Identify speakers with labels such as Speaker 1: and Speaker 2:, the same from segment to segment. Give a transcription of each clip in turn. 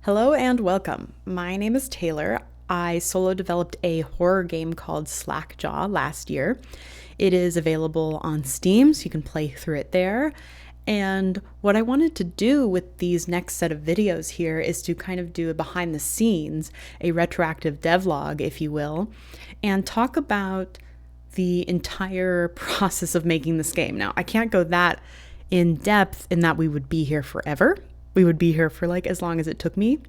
Speaker 1: Hello and welcome. My name is Taylor. I solo developed a horror game called SLACKJAW last year. It is available on Steam, so you can play through it there. And what I wanted to do with these next set of videos here is to kind of do a behind the scenes, a retroactive devlog, if you will, and talk about the entire process of making this game. Now, I can't go that in depth in that we would be here forever. We would be here for like as long as it took me,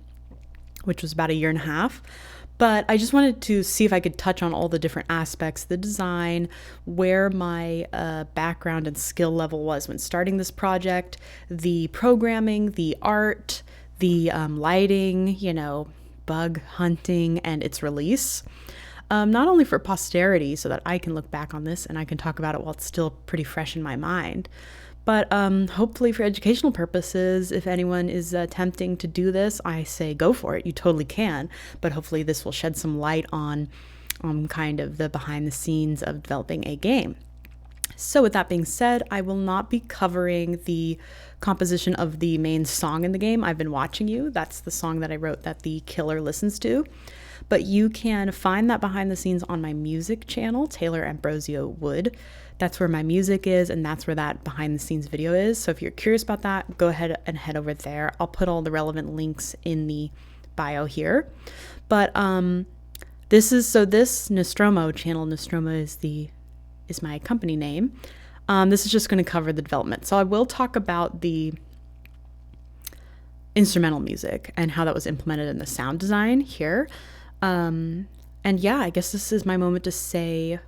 Speaker 1: which was about 1.5 years. But I just wanted to see if I could touch on all the different aspects, the design, where my background and skill level was when starting this project, the programming, the art, the lighting, bug hunting, and its release. Not only for posterity so that I can look back on this and I can talk about it while it's still pretty fresh in my mind, but hopefully for educational purposes. If anyone is attempting to do this, I say go for it. You totally can. But hopefully this will shed some light on kind of the behind the scenes of developing a game. So with that being said, I will not be covering the composition of the main song in the game, I've Been Watching You. That's the song that I wrote that the killer listens to. But you can find that behind the scenes on my music channel, Taylor Ambrosio Wood. That's where my music is, and that's where that behind the scenes video is. So if you're curious about that, go ahead and head over there. I'll put all the relevant links in the bio here. But this Nostromo channel, Nostromo is my company name. This is just going to cover the development. So I will talk about the instrumental music and how that was implemented in the sound design here. And yeah, I guess this is my moment to say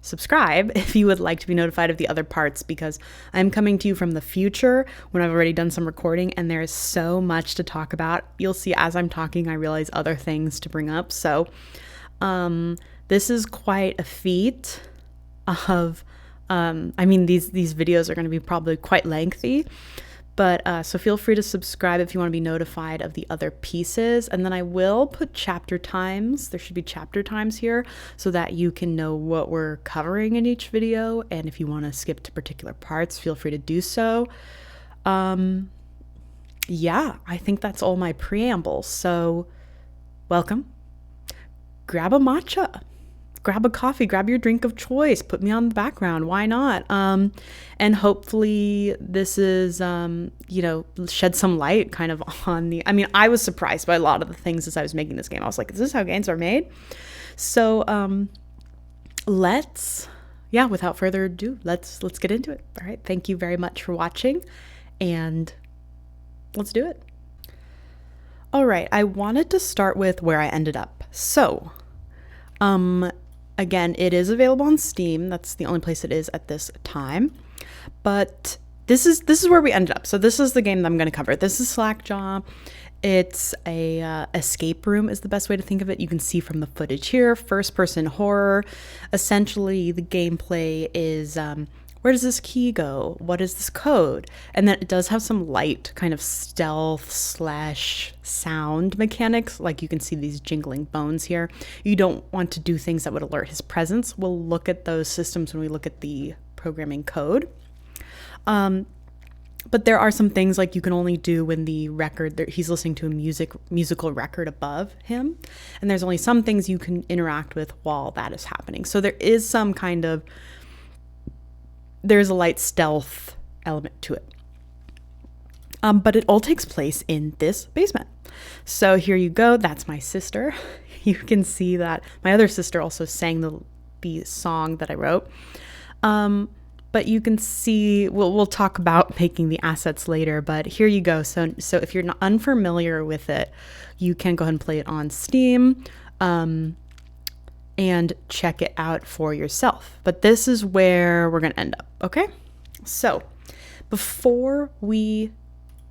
Speaker 1: subscribe if you would like to be notified of the other parts, because I'm coming to you from the future when I've already done some recording and there is so much to talk about. You'll see as I'm talking, I realize other things to bring up. So this is quite a feat of, these videos are going to be probably quite lengthy. But so feel free to subscribe if you want to be notified of the other pieces. And then I will put chapter times. There should be chapter times here so that you can know what we're covering in each video. And if you want to skip to particular parts, feel free to do so. Yeah, I think that's all my preamble. So welcome. Grab a matcha. Grab a coffee, grab your drink of choice, put me on the background. Why not? And hopefully this is, shed some light kind of on I was surprised by a lot of the things as I was making this game. I was like, is this how games are made? So without further ado, let's get into it. All right. Thank you very much for watching, and let's do it. All right. I wanted to start with where I ended up. So, again, it is available on Steam. That's the only place it is at this time. But this is where we ended up. So this is the game that I'm going to cover. This is SLACKJAW. It's a escape room is the best way to think of it. You can see from the footage here, first-person horror. Essentially, the gameplay is where does this key go? What is this code? And then it does have some light kind of stealth / sound mechanics. Like you can see these jingling bones here. You don't want to do things that would alert his presence. We'll look at those systems when we look at the programming code. But there are some things like you can only do when the record, he's listening to a musical record above him. And there's only some things you can interact with while that is happening. So there is some kind of, there's a light stealth element to it. But it all takes place in this basement. So here you go. That's my sister. You can see that my other sister also sang the song that I wrote. But you can see, we'll talk about making the assets later, but here you go. So if you're not unfamiliar with it, you can go ahead and play it on Steam. And check it out for yourself. But this is where we're going to end up, okay? So before we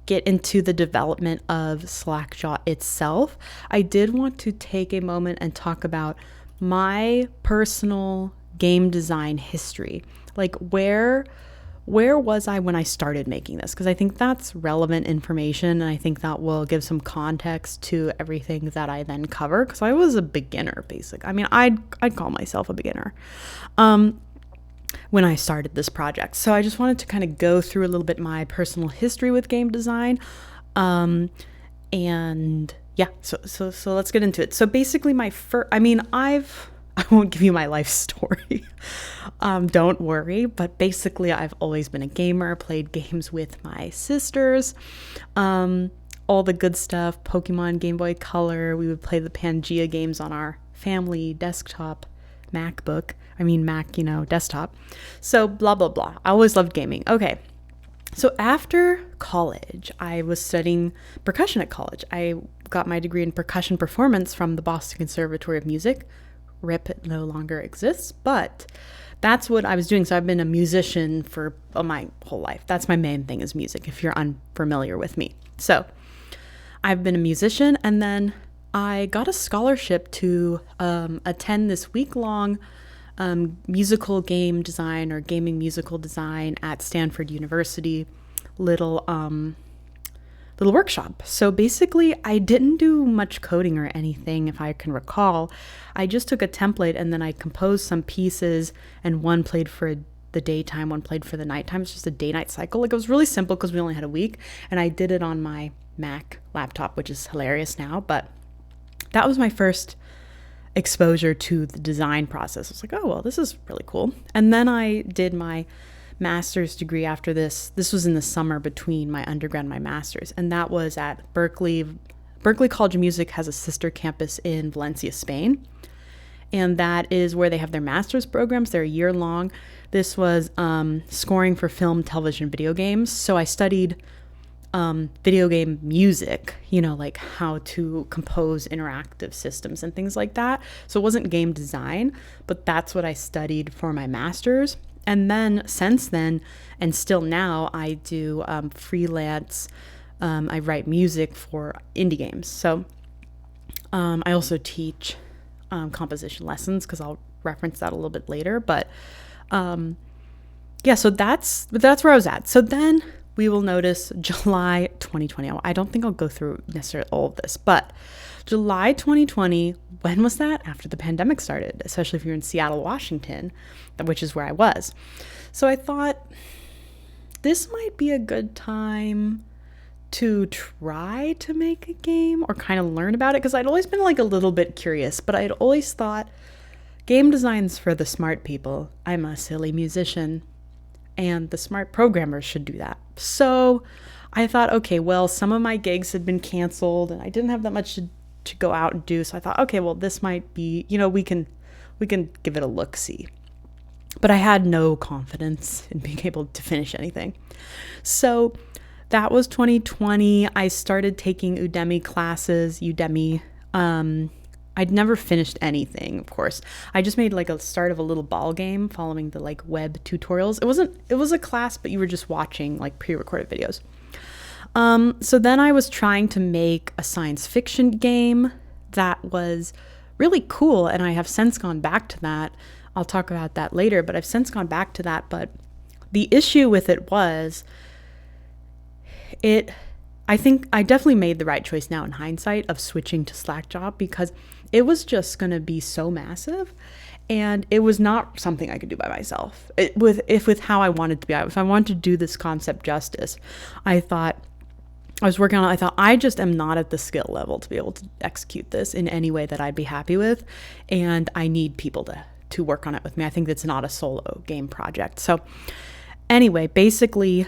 Speaker 1: get into the development of SLACKJAW itself, I did want to take a moment and talk about my personal game design history. Like where was I when I started making this? Because I think that's relevant information, and I think that will give some context to everything that I then cover, because I was a beginner, basically. I'd call myself a beginner when I started this project. So I just wanted to kind of go through a little bit my personal history with game design, And yeah, so let's get into it. So basically my first, I won't give you my life story. Don't worry. But basically I've always been a gamer, played games with my sisters, all the good stuff, Pokemon, Game Boy Color. We would play the Pangea games on our family desktop Mac, desktop. So blah, blah, blah. I always loved gaming. Okay. So after college, I was studying percussion at college. I got my degree in percussion performance from the Boston Conservatory of Music. RIP, it no longer exists, but that's what I was doing. So I've been a musician for my whole life. That's my main thing, is music, if you're unfamiliar with me. So I've been a musician, and then I got a scholarship to attend this week-long musical game design or gaming musical design at Stanford University little workshop. So basically I didn't do much coding or anything, if I can recall. I just took a template and then I composed some pieces, and one played for the daytime, one played for the nighttime. It's just a day-night cycle. Like, it was really simple because we only had a week, and I did it on my Mac laptop, which is hilarious now, but that was my first exposure to the design process. I was like, oh, well, this is really cool. And then I did my master's degree after this. This was in the summer between my undergrad and my master's, and that was at Berkeley. Berkeley College of Music has a sister campus in Valencia, Spain, and that is where they have their master's programs. They're a year long. This was scoring for film, television, video games. So I studied video game music, like how to compose interactive systems and things like that. So it wasn't game design, but that's what I studied for my master's. And then since then, and still now, I do freelance. I write music for indie games. So I also teach composition lessons, because I'll reference that a little bit later. But so that's where I was at. So then we will notice July 2020. I don't think I'll go through necessarily all of this, but July 2020, when was that? After the pandemic started, especially if you're in Seattle, Washington, which is where I was. So I thought this might be a good time to try to make a game or kind of learn about it, because I'd always been like a little bit curious, but I'd always thought game design's for the smart people. I'm a silly musician, and the smart programmers should do that. So I thought, okay, well, some of my gigs had been canceled and I didn't have that much to go out and do. So I thought, okay, well, this might be, we can give it a look-see. But I had no confidence in being able to finish anything. So that was 2020. I started taking Udemy classes. I'd never finished anything, of course. I just made like a start of a little ball game following the like web tutorials. It was a class, but you were just watching like pre-recorded videos. So then I was trying to make a science fiction game that was really cool, and I have since gone back to that. I'll talk about that later, but I've since gone back to that. But the issue with it was I think I definitely made the right choice now in hindsight of switching to SLACKJAW, because it was just going to be so massive, and it was not something I could do by myself. With how I wanted to be, if I wanted to do this concept justice, I thought I just am not at the skill level to be able to execute this in any way that I'd be happy with, and I need people to work on it with me. I think it's not a solo game project. So anyway, basically,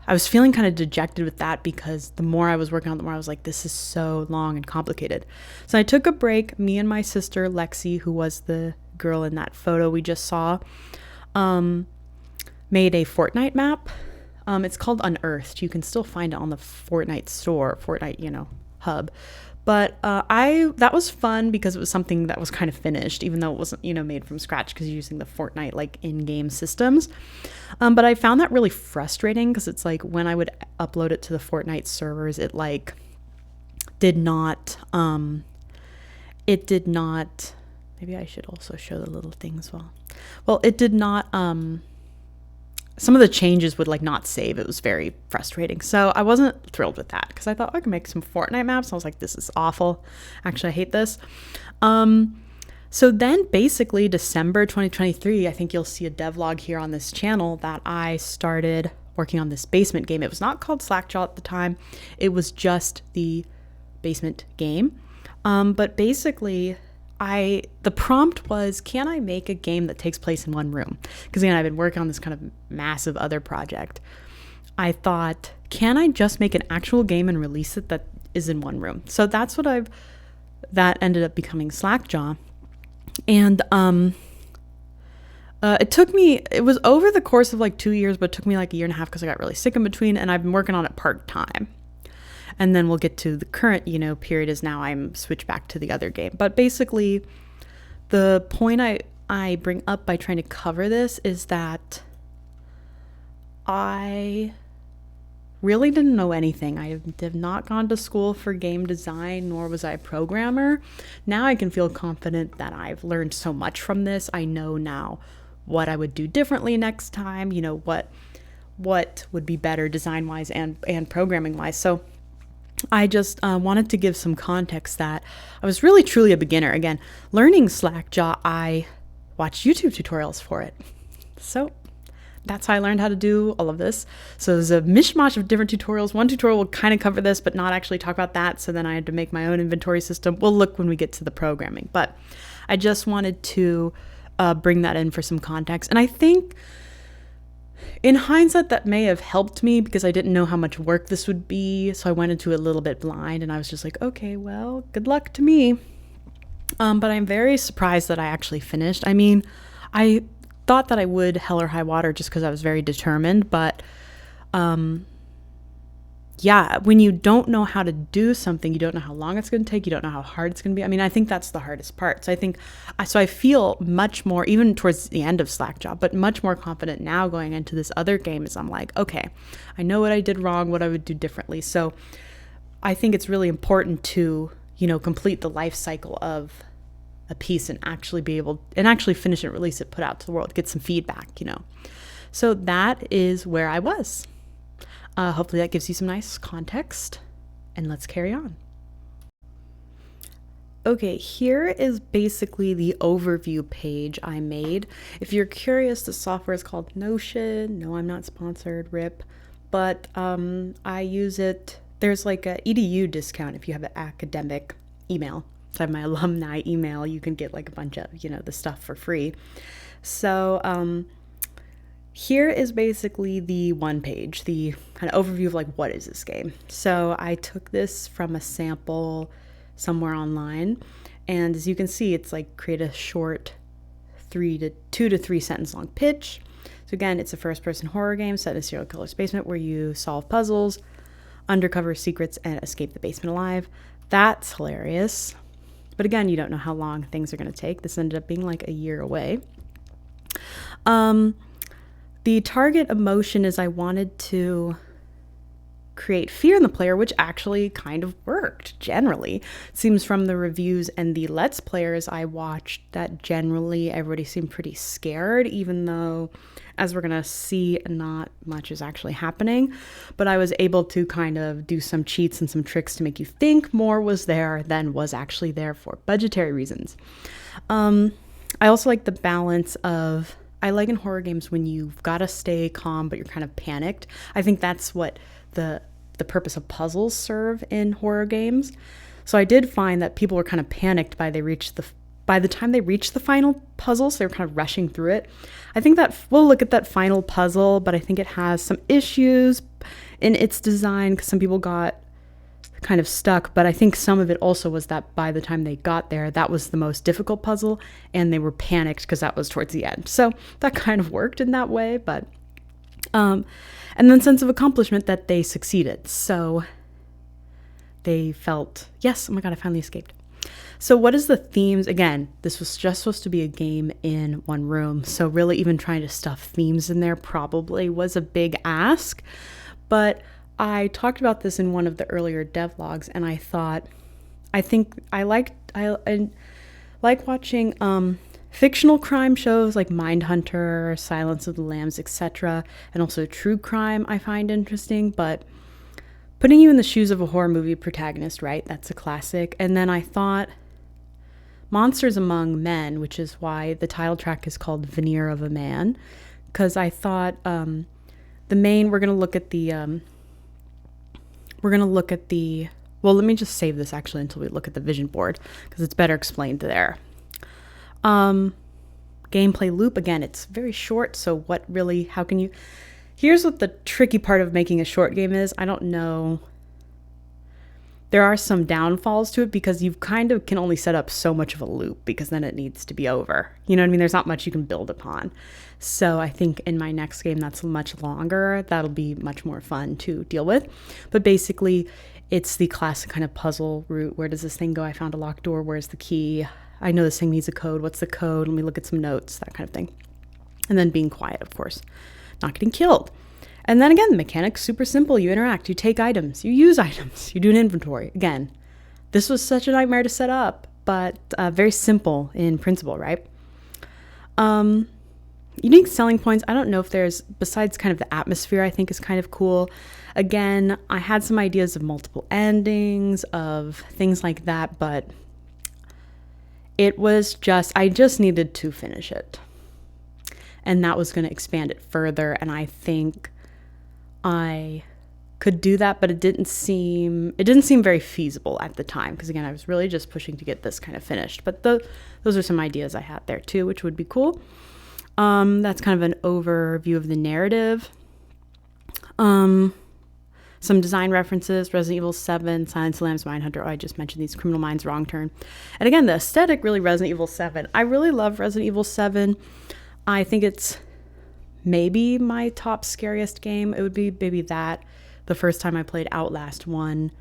Speaker 1: I was feeling kind of dejected with that, because the more I was working on it, the more I was like, this is so long and complicated. So I took a break. Me and my sister, Lexi, who was the girl in that photo we just saw, made a Fortnite map. It's called Unearthed. You can still find it on the Fortnite store, Fortnite, hub. But that was fun because it was something that was kind of finished, even though it wasn't, made from scratch, because you're using the Fortnite like in-game systems. But I found that really frustrating, because it's like when I would upload it to the Fortnite servers, it like did not, maybe I should also show the little things. Well, it did not, some of the changes would like not save. It was very frustrating. So I wasn't thrilled with that, because I thought I could make some Fortnite maps. I was like, this is awful. Actually, I hate this. So then basically December 2023, I think you'll see a devlog here on this channel, that I started working on this basement game. It was not called SLACKJAW at the time. It was just the basement game. But basically, the prompt was, can I make a game that takes place in one room? Because again, I've been working on this kind of massive other project. I thought, can I just make an actual game and release it that is in one room? So that's what that ended up becoming SLACKJAW. And it was over the course of like 2 years, but it took me like a year and a half because I got really sick in between, and I've been working on it part-time. And then we'll get to the current, period is now I'm switched back to the other game. But basically, the point I bring up by trying to cover this is that I really didn't know anything. I have not gone to school for game design, nor was I a programmer. Now I can feel confident that I've learned so much from this. I know now what I would do differently next time, what would be better design-wise and programming-wise. So I just wanted to give some context that I was really truly a beginner. Again, learning SLACKJAW, I watched YouTube tutorials for it. So that's how I learned how to do all of this. So there's a mishmash of different tutorials. One tutorial will kind of cover this, but not actually talk about that. So then I had to make my own inventory system. We'll look when we get to the programming. But I just wanted to bring that in for some context. And I think in hindsight, that may have helped me because I didn't know how much work this would be. So I went into it a little bit blind, and I was just like, okay, well, good luck to me. But I'm very surprised that I actually finished. I mean, I thought that I would hell or high water just because I was very determined. But yeah, when you don't know how to do something, you don't know how long it's going to take, you don't know how hard it's going to be. I mean, I think that's the hardest part. So I feel much more, even towards the end of SLACKJAW, but much more confident now going into this other game as I'm like, okay, I know what I did wrong, what I would do differently. So I think it's really important to, complete the life cycle of a piece and actually finish it, release it, put it out to the world, get some feedback, So that is where I was. Hopefully that gives you some nice context, and let's carry on. Okay, here is basically the overview page I made. If you're curious, the software is called Notion. No, I'm not sponsored, RIP, but I use it. There's like a EDU discount if you have an academic email. So I have my alumni email. You can get like a bunch of, the stuff for free. So here is basically the one page, the kind of overview of like, what is this game? So I took this from a sample somewhere online. And as you can see, it's like create a short 2 to 3 sentence long pitch. So again, it's a first person horror game set in a serial killer's basement where you solve puzzles, undercover secrets, and escape the basement alive. That's hilarious. But again, you don't know how long things are going to take. This ended up being like a year away. The target emotion is I wanted to create fear in the player, which actually kind of worked generally. It seems from the reviews and the Let's Players I watched that generally everybody seemed pretty scared, even though, as we're going to see, not much is actually happening. But I was able to kind of do some cheats and some tricks to make you think more was there than was actually there for budgetary reasons. I also like the balance of, I like in horror games when you've got to stay calm, but you're kind of panicked. I think that's what the purpose of puzzles serve in horror games. So I did find that people were kind of panicked by the time they reached the final puzzle, so they were kind of rushing through it. I think that we'll look at that final puzzle, but I think it has some issues in its design because some people got kind of stuck, but I think some of it also was that by the time they got there, that was the most difficult puzzle, and they were panicked because that was towards the end. So that kind of worked in that way, but and then sense of accomplishment that they succeeded. So they felt, yes, oh my God, I finally escaped. So what is the themes? Again, this was just supposed to be a game in one room. So really even trying to stuff themes in there probably was a big ask, but I talked about this in one of the earlier devlogs, and I thought, I like watching fictional crime shows like Mindhunter, Silence of the Lambs, etc., and also true crime I find interesting, but putting you in the shoes of a horror movie protagonist, right? That's a classic. And then I thought Monsters Among Men, which is why the title track is called Veneer of a Man, because I thought we're going to look at the Well, let me just save this actually until we look at the vision board because it's better explained there. Gameplay loop, again, it's very short. So here's what the tricky part of making a short game is. I don't know. There are some downfalls to it because you kind of can only set up so much of a loop because then it needs to be over. You know what I mean? There's not much you can build upon. So I think in my next game that's much longer. That'll be much more fun to deal with. But basically, it's the classic kind of puzzle route. Where does this thing go? I found a locked door. Where's the key? I know this thing needs a code. What's the code? Let me look at some notes, that kind of thing. And then being quiet, of course. Not getting killed. And then again, the mechanic's super simple. You interact, you take items, you use items, you do an inventory. Again, this was such a nightmare to set up, but very simple in principle, right? Unique selling points. I don't know if there's, besides kind of the atmosphere, I think is kind of cool. Again, I had some ideas of multiple endings, of things like that, but I just needed to finish it. And that was going to expand it further. And I think I could do that, but it didn't seem very feasible at the time. Because again, I was really just pushing to get this kind of finished. But those are some ideas I had there too, which would be cool. That's kind of an overview of the narrative. Some design references, Resident Evil 7, Silence of the Lambs, Mindhunter. Oh, I just mentioned these, Criminal Minds, Wrong Turn. And again, the aesthetic, really Resident Evil 7. I really love Resident Evil 7. I think it's maybe my top scariest game. It would be maybe that. The first time I played Outlast 1.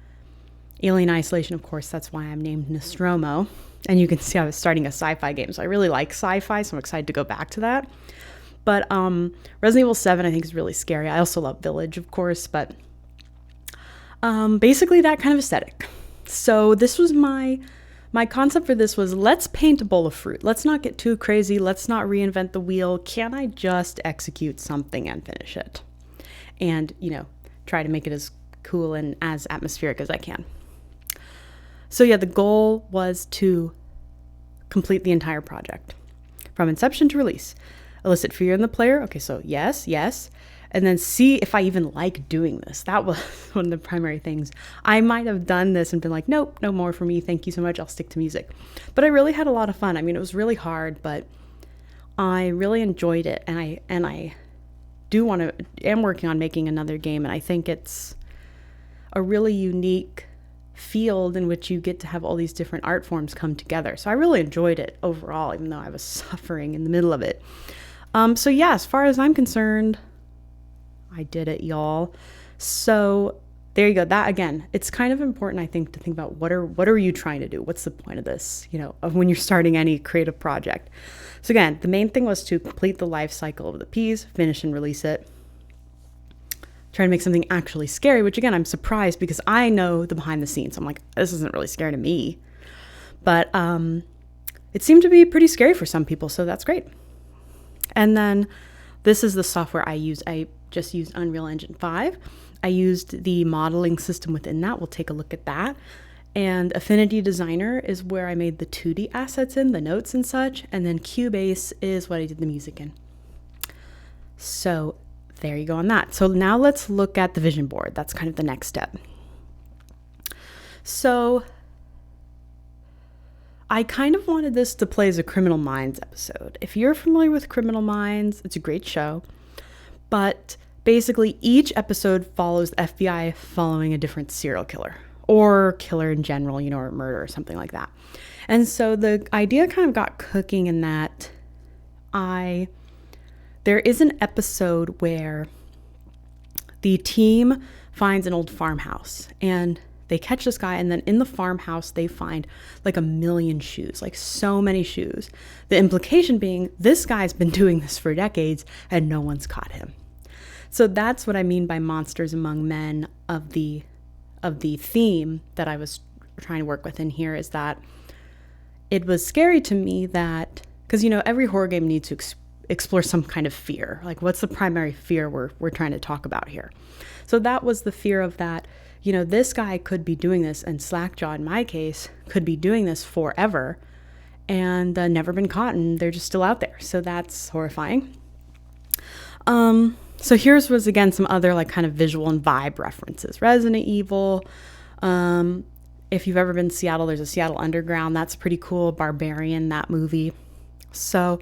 Speaker 1: Alien Isolation, of course, that's why I'm named Nostromo. And you can see I was starting a sci-fi game. So I really like sci-fi, so I'm excited to go back to that. But Resident Evil 7 I think is really scary. I also love Village, of course, but basically that kind of aesthetic. So this was my concept for this was, let's paint a bowl of fruit. Let's not get too crazy. Let's not reinvent the wheel. Can I just execute something and finish it? And, try to make it as cool and as atmospheric as I can. So yeah, the goal was to complete the entire project from inception to release. Elicit fear in the player. Okay, so yes. And then see if I even like doing this. That was one of the primary things. I might have done this and been like, nope, no more for me. Thank you so much. I'll stick to music. But I really had a lot of fun. I mean, it was really hard, but I really enjoyed it. And I am working on making another game. And I think it's a really unique field in which you get to have all these different art forms come together. So I really enjoyed it overall, even though I was suffering in the middle of it. So yeah, as far as I'm concerned, I did it, y'all. So there you go. That, again, it's kind of important, I think, to think about what are you trying to do? What's the point of this, of when you're starting any creative project? So again, the main thing was to complete the life cycle of the Ps, finish and release it. Try to make something actually scary, which again, I'm surprised because I know the behind the scenes. I'm like, this isn't really scary to me. But it seemed to be pretty scary for some people, so that's great. And then this is the software I use. I just used Unreal Engine 5. I used the modeling system within that. We'll take a look at that. And Affinity Designer is where I made the 2D assets in, the notes and such. And then Cubase is what I did the music in. So there you go on that. So now let's look at the vision board. That's kind of the next step. So I kind of wanted this to play as a Criminal Minds episode. If you're familiar with Criminal Minds, it's a great show. But basically, each episode follows the FBI following a different serial killer. Or killer in general, or murder or something like that. And so the idea kind of got cooking in that there is an episode where the team finds an old farmhouse and they catch this guy, and then in the farmhouse they find like 1 million shoes, like so many shoes. The implication being this guy's been doing this for decades and no one's caught him. So that's what I mean by monsters among men of the theme that I was trying to work with in here, is that it was scary to me that, because every horror game needs to explore some kind of fear. Like, what's the primary fear we're trying to talk about here? So that was the fear of that, this guy could be doing this, and SLACKJAW in my case could be doing this forever and never been caught, and they're just still out there. So that's horrifying. So here's was again some other like kind of visual and vibe references. Resident Evil, If you've ever been to Seattle, there's a Seattle Underground. That's pretty cool. Barbarian, that movie. So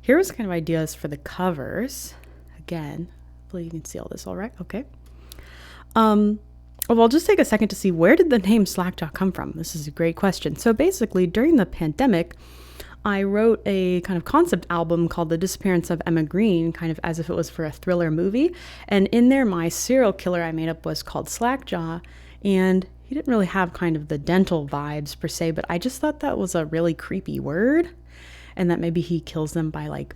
Speaker 1: here was kind of ideas for the covers. Again, hopefully you can see all this all right. Okay. Well, I'll just take a second to see, where did the name SLACKJAW come from? This is a great question. So basically, during the pandemic, I wrote a kind of concept album called The Disappearance of Emma Green, kind of as if it was for a thriller movie. And in there, my serial killer I made up was called SLACKJAW. And he didn't really have kind of the dental vibes per se, but I just thought that was a really creepy word. And that maybe he kills them by like,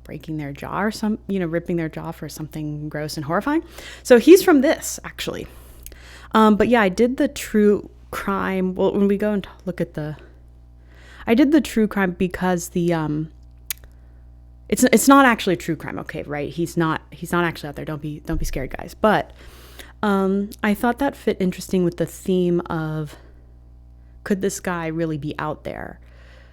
Speaker 1: breaking their jaw or ripping their jaw for something gross and horrifying. So he's from this, actually. But yeah, I did the true crime. Well, when we go and look at I did the true crime because it's not actually a true crime. Okay, right? He's not actually out there. Don't be scared, guys. But I thought that fit interesting with the theme of, could this guy really be out there?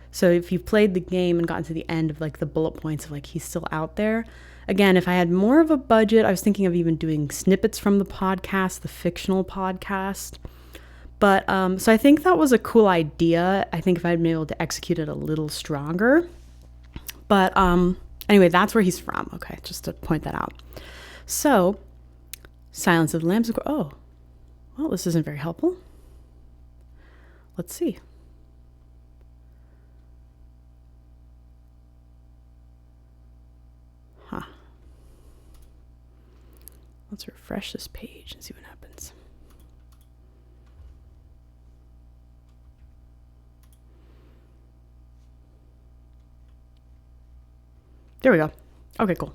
Speaker 1: So if you've played the game and gotten to the end of like the bullet points of like he's still out there. Again, if I had more of a budget, I was thinking of even doing snippets from the podcast, the fictional podcast. But so I think that was a cool idea. I think if I'd been able to execute it a little stronger. But anyway, that's where he's from. Okay, just to point that out. So, Silence of the Lambs. Oh, well, this isn't very helpful. Let's see. Huh. Let's refresh this page and see what happens. There we go. Okay, cool.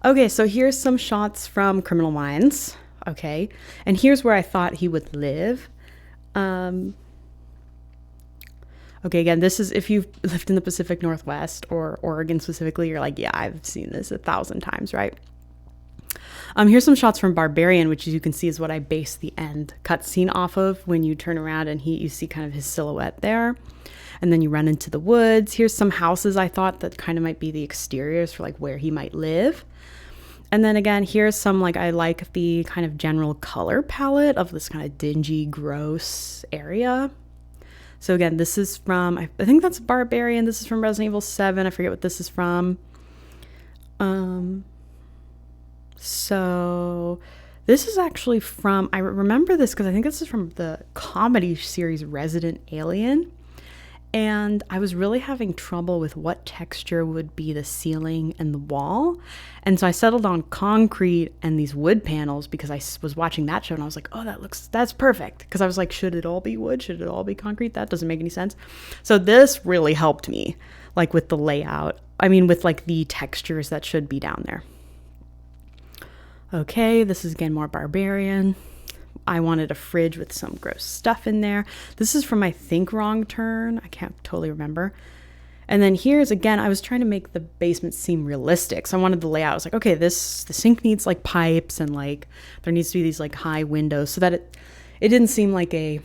Speaker 1: Okay, so here's some shots from Criminal Minds. Okay, and here's where I thought he would live. Okay, again, this is if you've lived in the Pacific Northwest or Oregon specifically, you're like, yeah, I've seen this 1,000 times, right? Here's some shots from Barbarian, which as you can see is what I based the end cutscene off of. When you turn around and you see kind of his silhouette there. And then you run into the woods. Here's some houses I thought that kind of might be the exteriors for like where he might live. And then again, here's some, like, I like the kind of general color palette of this kind of dingy, gross area. So again, this is from, I think that's Barbarian. This is from Resident Evil 7. I forget what this is from. So this is actually from, I remember this because I think this is from the comedy series Resident Alien. And I was really having trouble with what texture would be the ceiling and the wall. And so I settled on concrete and these wood panels because I was watching that show and I was like, oh, that's perfect. Because I was like, should it all be wood? Should it all be concrete? That doesn't make any sense. So this really helped me, like with the layout. I mean, with like the textures that should be down there. Okay, this is again more Barbarian. I wanted a fridge with some gross stuff in there. This is from, I think, Wrong Turn. I can't totally remember. And then here's, again, I was trying to make the basement seem realistic. So I wanted the layout. I was like, okay, the sink needs like pipes and like there needs to be these like high windows so that it didn't seem like a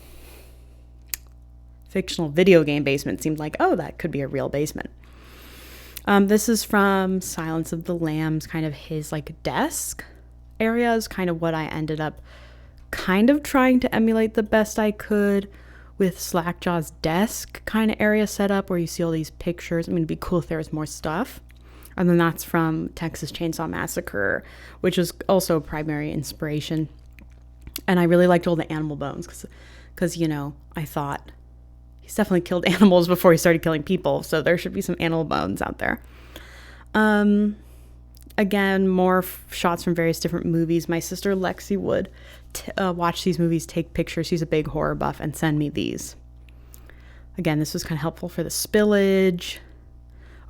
Speaker 1: fictional video game basement. It seemed like, oh, that could be a real basement. This is from Silence of the Lambs, kind of his like desk area is kind of what I ended up kind of trying to emulate the best I could with SLACKJAW's desk kind of area set up where you see all these pictures. I mean, it'd be cool if there was more stuff. And then that's from Texas Chainsaw Massacre, which was also a primary inspiration. And I really liked all the animal bones because, you know, I thought he's definitely killed animals before he started killing people. So there should be some animal bones out there. Again, more shots from various different movies. My sister Lexi would watch these movies, take pictures. She's a big horror buff and send me these. Again, this was kind of helpful for the spillage.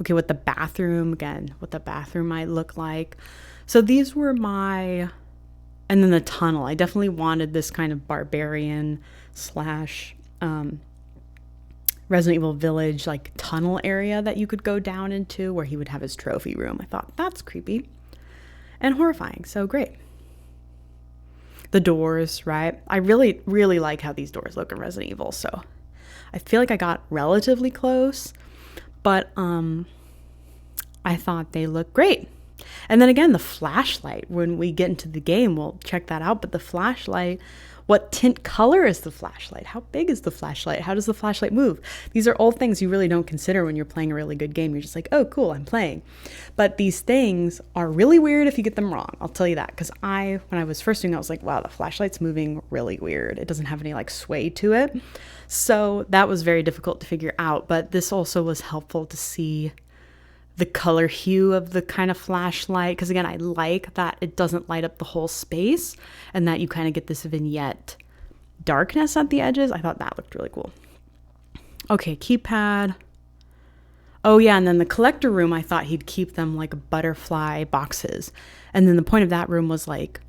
Speaker 1: Okay, what the bathroom might look like. So these were and then the tunnel. I definitely wanted this kind of Barbarian / Resident Evil Village like tunnel area that you could go down into where he would have his trophy room. I thought that's creepy and horrifying. So great. The doors, right? I really, really like how these doors look in Resident Evil. So I feel like I got relatively close, but I thought they looked great. And then again, the flashlight, when we get into the game, we'll check that out. But the flashlight What tint color is the flashlight? How big is the flashlight? How does the flashlight move? These are all things you really don't consider when you're playing a really good game. You're just like, oh, cool, I'm playing. But these things are really weird if you get them wrong. I'll tell you that. Because when I was first doing it, I was like, wow, the flashlight's moving really weird. It doesn't have any like sway to it. So that was very difficult to figure out. But this also was helpful to see the color hue of the kind of flashlight, because again, I like that it doesn't light up the whole space and that you kind of get this vignette darkness at the edges. I thought that looked really cool. Okay, keypad. Oh yeah, and then the collector room, I thought he'd keep them like butterfly boxes. And then the point of that room was like,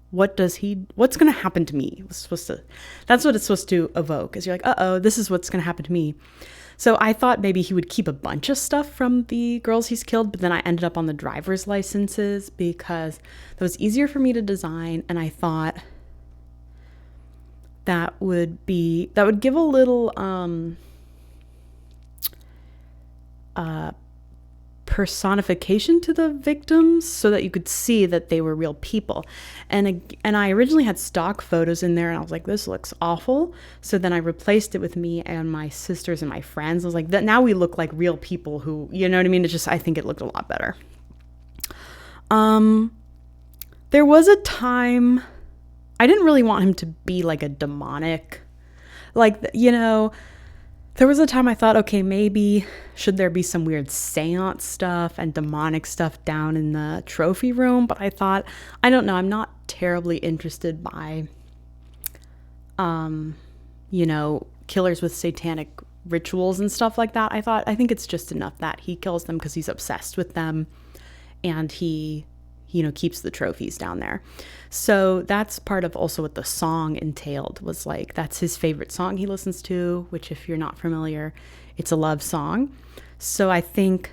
Speaker 1: what's going to happen to me? That's what it's supposed to evoke, is you're like, uh-oh, this is what's going to happen to me. So I thought maybe he would keep a bunch of stuff from the girls he's killed, but then I ended up on the driver's licenses because that was easier for me to design, and I thought that would give a little personification to the victims so that you could see that they were real people. And I originally had stock photos in there and I was like, this looks awful. So then I replaced it with me and my sisters and my friends. I was like, that now we look like real people who, you know what I mean? I think it looked a lot better. There was a time I didn't really want him to be like a demonic, like, you know, there was a time I thought, okay, maybe should there be some weird seance stuff and demonic stuff down in the trophy room? But I thought, I don't know, I'm not terribly interested by, you know, killers with satanic rituals and stuff like that. I think it's just enough that he kills them because he's obsessed with them and he, you know, keeps the trophies down there. So that's part of also what the song entailed, was like, that's his favorite song he listens to, which if you're not familiar, it's a love song. So I think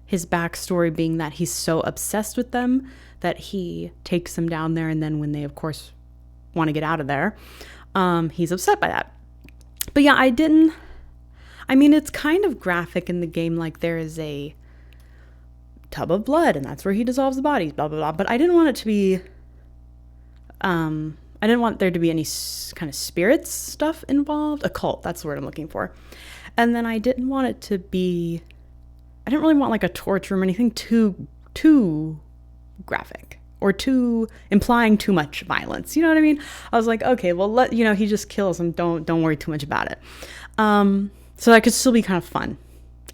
Speaker 1: his backstory being that he's so obsessed with them that he takes them down there, and then when they of course want to get out of there, he's upset by that. But yeah, it's kind of graphic in the game, like there is a tub of blood and that's where he dissolves the bodies, blah blah blah, but I didn't want it to be I didn't want there to be any kind of spirits stuff involved. Occult, that's the word I'm looking for. And then I didn't really want like a torch room or anything too graphic or too implying too much violence. You know what I mean? I was like, okay, well, he just kills him. Don't worry too much about it. So that could still be kind of fun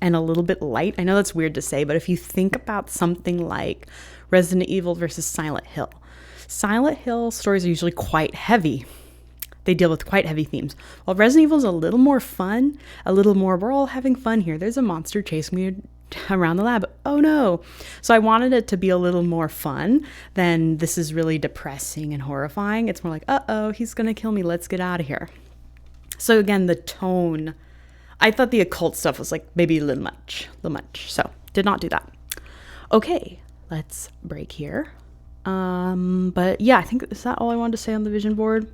Speaker 1: and a little bit light. I know that's weird to say, but if you think about something like Resident Evil versus Silent Hill stories are usually quite heavy. They deal with quite heavy themes. While Resident Evil is a little more fun, a little more, we're all having fun here. There's a monster chasing me around the lab. Oh no. So I wanted it to be a little more fun than this is really depressing and horrifying. It's more like, uh-oh, he's going to kill me. Let's get out of here. So again, the tone, I thought the occult stuff was like maybe a little much. So did not do that. Okay, let's break here. But yeah, I think, is that all I wanted to say on the vision board?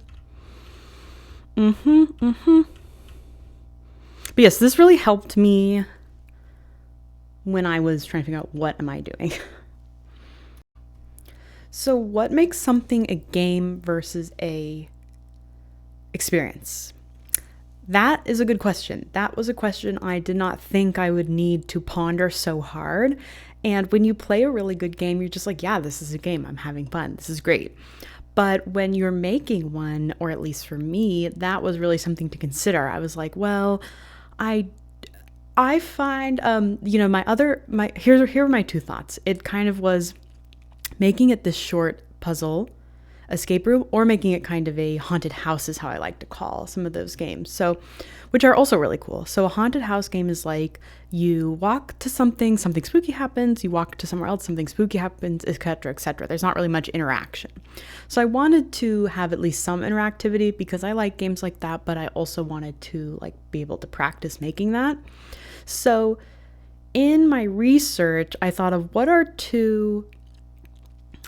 Speaker 1: But yes, this really helped me when I was trying to figure out what am I doing. So what makes something a game versus a experience? That is a good question. That was a question I did not think I would need to ponder so hard. And when you play a really good game, you're just like, yeah, this is a game. I'm having fun. This is great. But when you're making one, or at least for me, that was really something to consider. I was like, well, I find, here are my two thoughts. It kind of was making it this short puzzle escape room, or making it kind of a haunted house is how I like to call some of those games. So, which are also really cool. So a haunted house game is like you walk to something spooky happens, you walk to somewhere else, something spooky happens, etc., etc. There's not really much interaction. So I wanted to have at least some interactivity because I like games like that, but I also wanted to like be able to practice making that. So in my research, I thought of what are two.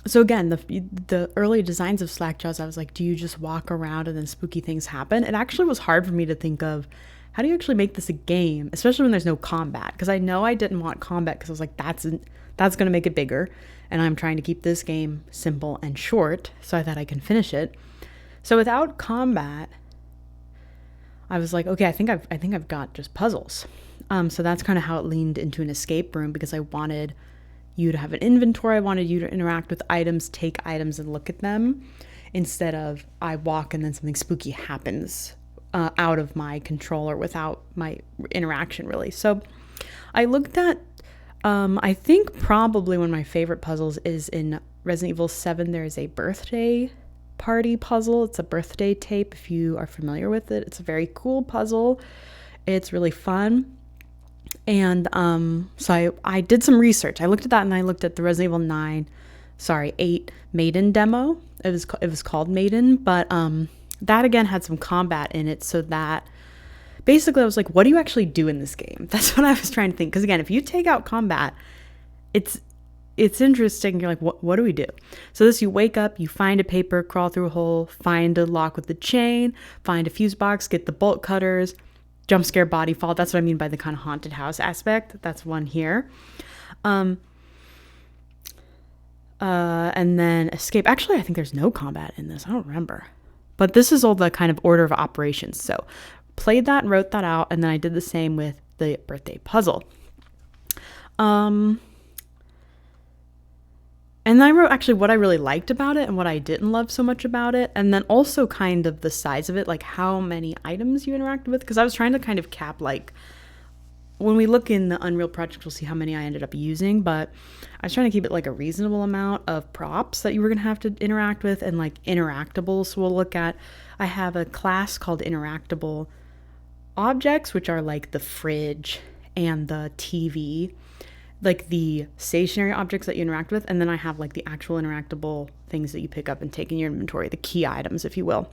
Speaker 1: So again, the early designs of SLACKJAWs, I was like, do you just walk around and then spooky things happen? It actually was hard for me to think of, how do you actually make this a game, especially when there's no combat? Because I know I didn't want combat because I was like, that's going to make it bigger. And I'm trying to keep this game simple and short, so I thought I can finish it. So without combat, I was like, okay, I think I've got just puzzles. So that's kind of how it leaned into an escape room, because I wanted you to have an inventory. I wanted you to interact with items, take items, and look at them, instead of I walk and then something spooky happens out of my control or without my interaction, really. So I looked at, I think probably one of my favorite puzzles is in Resident Evil 7. There is a birthday party puzzle. It's a birthday tape, if you are familiar with it. It's a very cool puzzle. It's really fun. And so I did some research. I looked at that, and I looked at the Resident Evil 8 Maiden demo. It was called Maiden, but that again had some combat in it, so that basically I was like, what do you actually do in this game? That's what I was trying to think. Because again, if you take out combat, it's interesting. You're like, what do we do? So this, you wake up, you find a paper, crawl through a hole, find a lock with the chain, find a fuse box, get the bolt cutters, jump scare, body fall. That's what I mean by the kind of haunted house aspect. That's one here. And then escape. Actually, I think there's no combat in this. I don't remember. But this is all the kind of order of operations. So played that and wrote that out. And then I did the same with the birthday puzzle. And I wrote actually what I really liked about it and what I didn't love so much about it. And then also kind of the size of it, like how many items you interact with. Because I was trying to kind of cap, like, when we look in the Unreal project, we'll see how many I ended up using. But I was trying to keep it like a reasonable amount of props that you were going to have to interact with, and like interactables. So we'll look at, I have a class called interactable objects, which are like the fridge and the TV, like the stationary objects that you interact with. And then I have like the actual interactable things that you pick up and take in your inventory, the key items, if you will.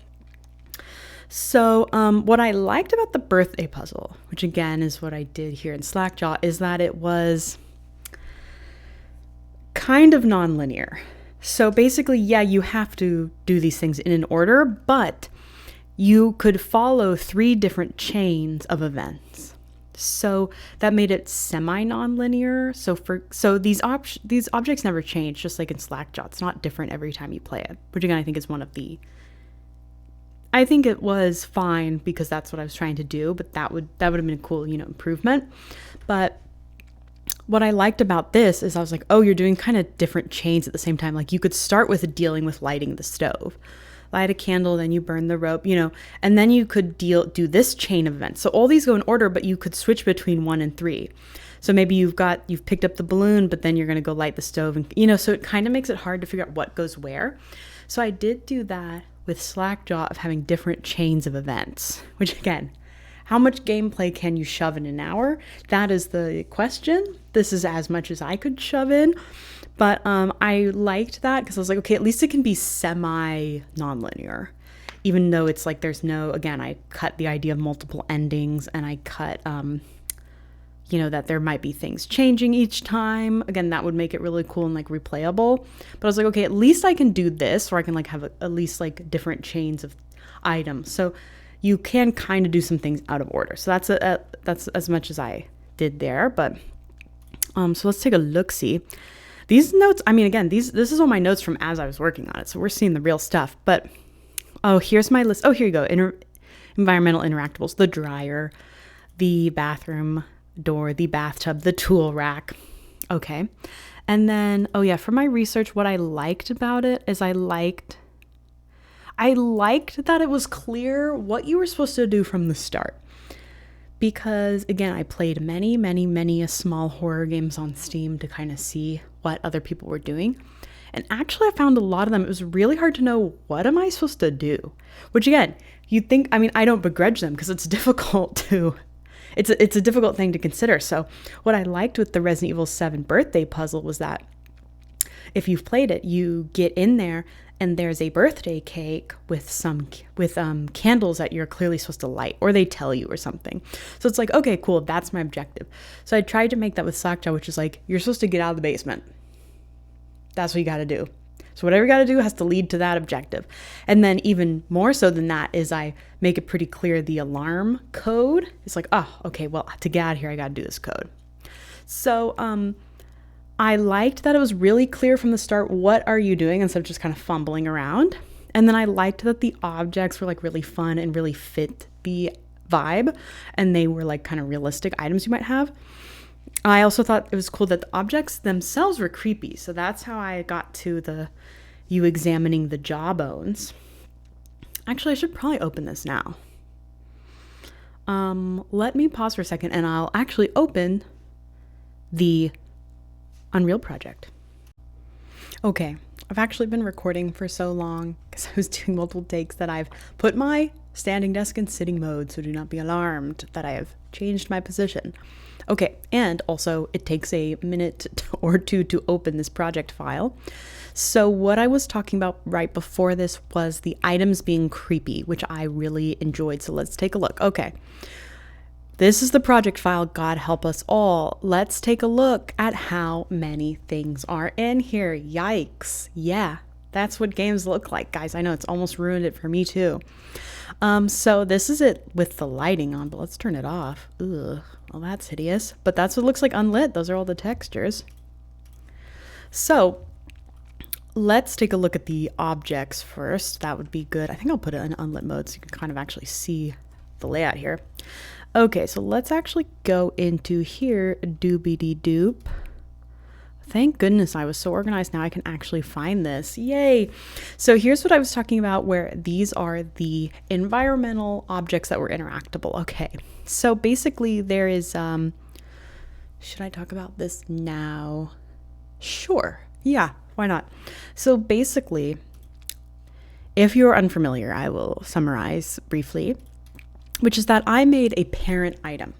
Speaker 1: So what I liked about the birthday puzzle, which again is what I did here in SLACKJAW, is that it was kind of non-linear. So basically, yeah, you have to do these things in an order, but you could follow 3 different chains of events. So that made it semi-non-linear. So these objects never change, just like in SLACKJAW. It's not different every time you play it, which again I think is one of the. I think it was fine because that's what I was trying to do, but that would have been a cool, improvement. But what I liked about this is I was like, oh, you're doing kind of different chains at the same time. Like you could start with dealing with lighting the stove. Light a candle, then you burn the rope, and then you could do this chain of events. So all these go in order, but you could switch between 1 and 3. So maybe you've picked up the balloon, but then you're going to go light the stove, and so it kind of makes it hard to figure out what goes where. So I did do that with SLACKJAW of having different chains of events, which again, how much gameplay can you shove in an hour? That is the question. This is as much as I could shove in. But I liked that because I was like, okay, at least it can be semi-non-linear. Even though it's like there's no, again, I cut the idea of multiple endings, and I cut, that there might be things changing each time. Again, that would make it really cool and like replayable. But I was like, okay, at least I can do this, or I can like have at least like different chains of items. So you can kind of do some things out of order. So that's as much as I did there. But so let's take a look-see. These notes, I mean, again, this is all my notes from as I was working on it. So we're seeing the real stuff. But, here's my list. Oh, here you go. Environmental interactables. The dryer, the bathroom door, the bathtub, the tool rack. Okay. And then, for my research, what I liked about it is I liked that it was clear what you were supposed to do from the start. Because, again, I played many small horror games on Steam to kind of see what other people were doing. And actually, I found a lot of them, it was really hard to know, what am I supposed to do? Which, again, you'd think, I don't begrudge them because it's difficult to, it's a difficult thing to consider. So what I liked with the Resident Evil 7 birthday puzzle was that if you've played it, you get in there and there's a birthday cake with candles that you're clearly supposed to light, or they tell you or something. So it's like, okay, cool, that's my objective. So I tried to make that with SLACKJAW, which is like, you're supposed to get out of the basement. That's what you got to do. So whatever you got to do has to lead to that objective. And then even more so than that is I make it pretty clear the alarm code. It's like, oh, okay, well, to get out of here, I got to do this code. So I liked that it was really clear from the start, what are you doing, instead of just kind of fumbling around. And then I liked that the objects were like really fun and really fit the vibe, and they were like kind of realistic items you might have. I also thought it was cool that the objects themselves were creepy. So that's how I got to the you examining the jawbones. Actually, I should probably open this now. Let me pause for a second and I'll actually open the Unreal project. Okay, I've actually been recording for so long because I was doing multiple takes that I've put my standing desk in sitting mode, so do not be alarmed that I have changed my position. Okay, and also it takes a minute or two to open this project file. So what I was talking about right before this was the items being creepy, which I really enjoyed. So let's take a look. Okay, this is the project file. God help us all. Let's take a look at how many things are in here. Yikes. Yeah, that's what games look like, guys. I know it's almost ruined it for me too. So this is it with the lighting on, but let's turn it off. Ugh, well, that's hideous, but that's what it looks like unlit. Those are all the textures. So let's take a look at the objects first. That would be good. I think I'll put it in unlit mode so you can kind of actually see the layout here. Okay, so let's actually go into here, doobity-doop. Thank goodness I was so organized. Now I can actually find this. Yay. So here's what I was talking about, where these are the environmental objects that were interactable. Okay, so basically there is, should I talk about this now? Sure. Yeah, why not? So basically, if you're unfamiliar, I will summarize briefly, which is that I made a parent item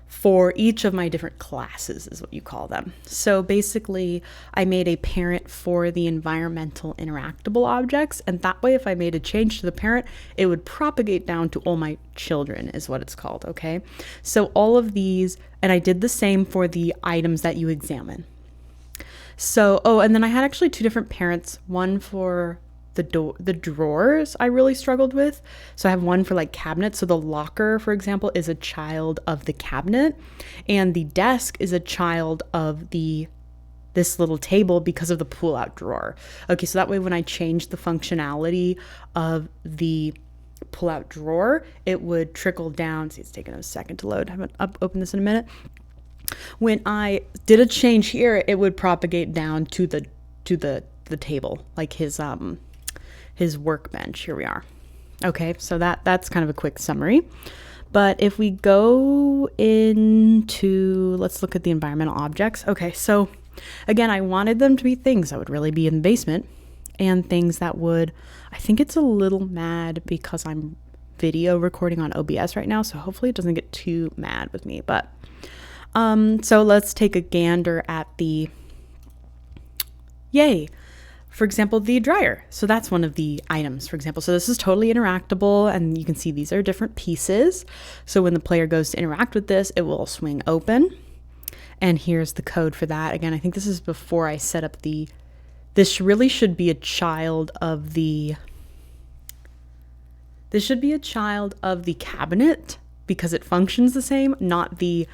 Speaker 1: for each of my different classes, is what you call them. So basically, I made a parent for the environmental interactable objects, and that way if I made a change to the parent, it would propagate down to all my children, is what it's called, okay? So all of these, and I did the same for the items that you examine. So, oh, and then I had actually two different parents, one for the drawers I really struggled with. So I have one for like cabinets. So the locker, for example, is a child of the cabinet, and the desk is a child of this little table because of the pull-out drawer. Okay, so that way when I changed the functionality of the pull-out drawer, it would trickle down. See, it's taking a second to load. I haven't opened this in a minute. When I did a change here, it would propagate down to the table, like his workbench. Here we are. Okay, so that's kind of a quick summary. But if we go into, let's look at the environmental objects. Okay, so again, I wanted them to be things that would really be in the basement, and things that would, I think it's a little mad because I'm video recording on OBS right now, so hopefully it doesn't get too mad with me. But so let's take a gander at the, yay, for example, the dryer. So that's one of the items, for example. So this is totally interactable, and you can see these are different pieces. So when the player goes to interact with this, it will swing open. And here's the code for that. Again, I think this is before I set up this really should be a child of the, cabinet, because it functions the same, not the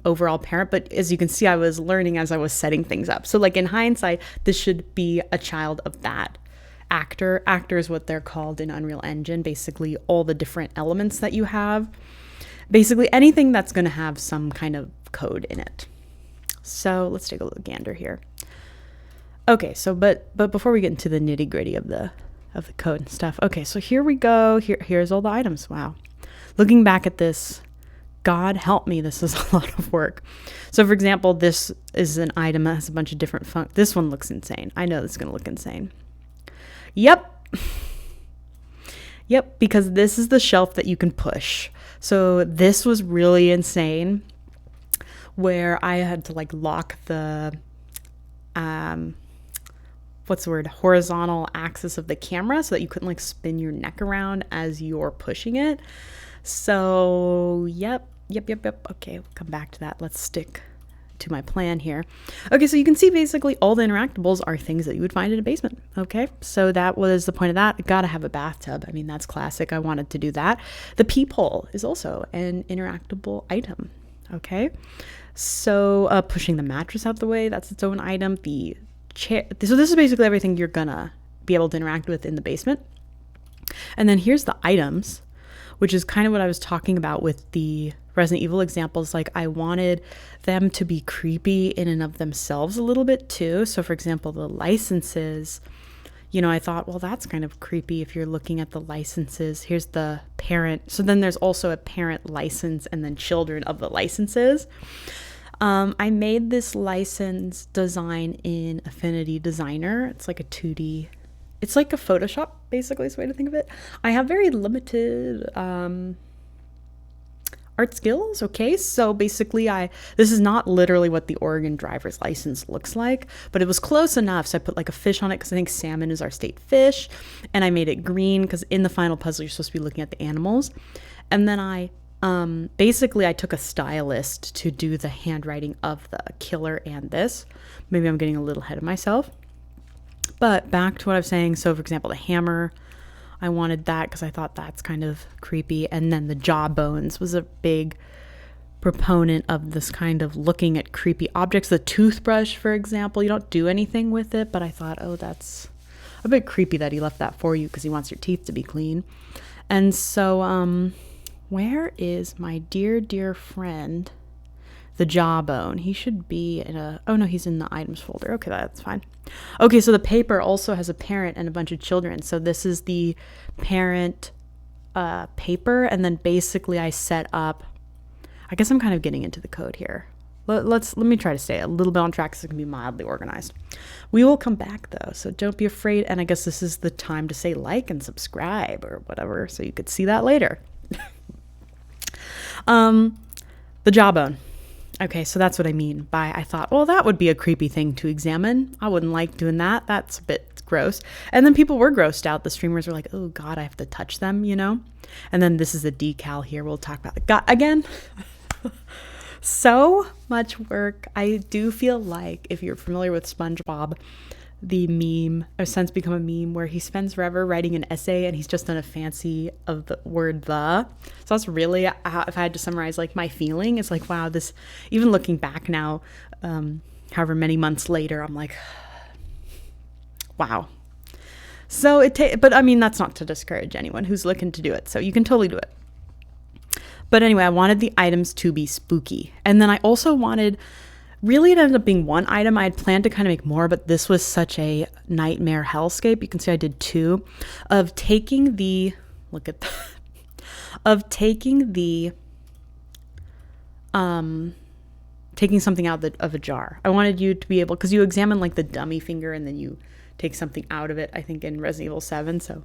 Speaker 1: overall parent. But as you can see, I was learning as I was setting things up. So like in hindsight, this should be a child of that actor. Actor is what they're called in Unreal Engine. Basically all the different elements that you have. Basically anything that's going to have some kind of code in it. So let's take a look gander here. Okay, so but before we get into the nitty gritty of the code and stuff. Okay, so here we go. Here's all the items. Wow. Looking back at this, God help me, this is a lot of work. So for example, this is an item that has a bunch of different this one looks insane. I know this is going to look insane. Yep. Yep, because this is the shelf that you can push. So this was really insane, where I had to like lock the, what's the word, horizontal axis of the camera so that you couldn't like spin your neck around as you're pushing it. So, yep. Okay, we'll come back to that. Let's stick to my plan here. Okay, so you can see basically all the interactables are things that you would find in a basement. Okay, so that was the point of that. Gotta have a bathtub. I mean, that's classic. I wanted to do that. The peephole is also an interactable item. Okay, so pushing the mattress out the way, that's its own item. The chair. So this is basically everything you're gonna be able to interact with in the basement. And then here's the items, which is kind of what I was talking about with the Resident Evil examples. Like, I wanted them to be creepy in and of themselves a little bit too. So for example, the licenses, you know, I thought, well, that's kind of creepy if you're looking at the licenses. Here's the parent. So then there's also a parent license and then children of the licenses. I made this license design in Affinity Designer. It's like a 2D, it's like a Photoshop, basically, is the way to think of it. I have very limited art skills. Okay, so basically this is not literally what the Oregon driver's license looks like, but it was close enough. So I put like a fish on it because I think salmon is our state fish, and I made it green because in the final puzzle you're supposed to be looking at the animals. And then I basically I took a stylist to do the handwriting of the killer and this. Maybe I'm getting a little ahead of myself, but back to what I was saying. So for example, the hammer, I wanted that because I thought that's kind of creepy. And then the jawbones was a big proponent of this kind of looking at creepy objects. The toothbrush, for example, you don't do anything with it, but I thought, oh, that's a bit creepy that he left that for you because he wants your teeth to be clean. And so where is my dear friend, the jawbone? He should be in oh no, he's in the items folder. Okay, that's fine. Okay, so the paper also has a parent and a bunch of children. So this is the parent paper, and then basically I set up, I guess I'm kind of getting into the code here. Let me try to stay a little bit on track so it can be mildly organized. We will come back though, so don't be afraid. And I guess this is the time to say like and subscribe or whatever, so you could see that later. The jawbone. Okay, so that's what I mean by, I thought, well, that would be a creepy thing to examine. I wouldn't like doing that. That's a bit gross. And then people were grossed out. The streamers were like, oh God, I have to touch them, you know? And then this is the decal here. We'll talk about it again. So much work. I do feel like if you're familiar with SpongeBob, the meme has since become a meme where he spends forever writing an essay and he's just done a fancy of the word the. So that's really, if I had to summarize like my feeling, it's like, wow, this, even looking back now, however many months later, I'm like, wow. So but I mean, that's not to discourage anyone who's looking to do it. So you can totally do it. But anyway, I wanted the items to be spooky. And then I also wanted, really it ended up being one item. I had planned to kind of make more, but this was such a nightmare hellscape. You can see I did two, of taking the, look at that, of taking the, taking something out of a jar. I wanted you to be able, because you examine like the dummy finger and then you take something out of it, I think in Resident Evil 7. So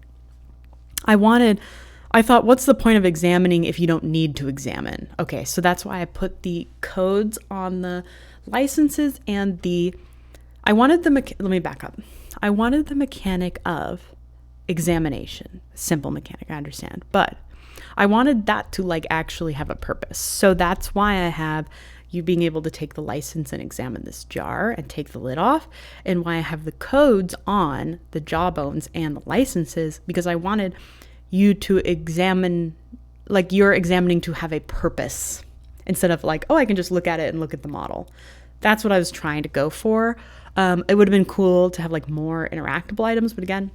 Speaker 1: I thought, what's the point of examining if you don't need to examine? Okay, so that's why I put the codes on the licenses and I wanted let me back up. I wanted the mechanic of examination, simple mechanic, I understand, but I wanted that to like actually have a purpose. So that's why I have you being able to take the license and examine this jar and take the lid off, and why I have the codes on the jawbones and the licenses, because I wanted you to examine, like you're examining to have a purpose instead of like, oh, I can just look at it and look at the model. That's what I was trying to go for. It would have been cool to have like more interactable items, but again,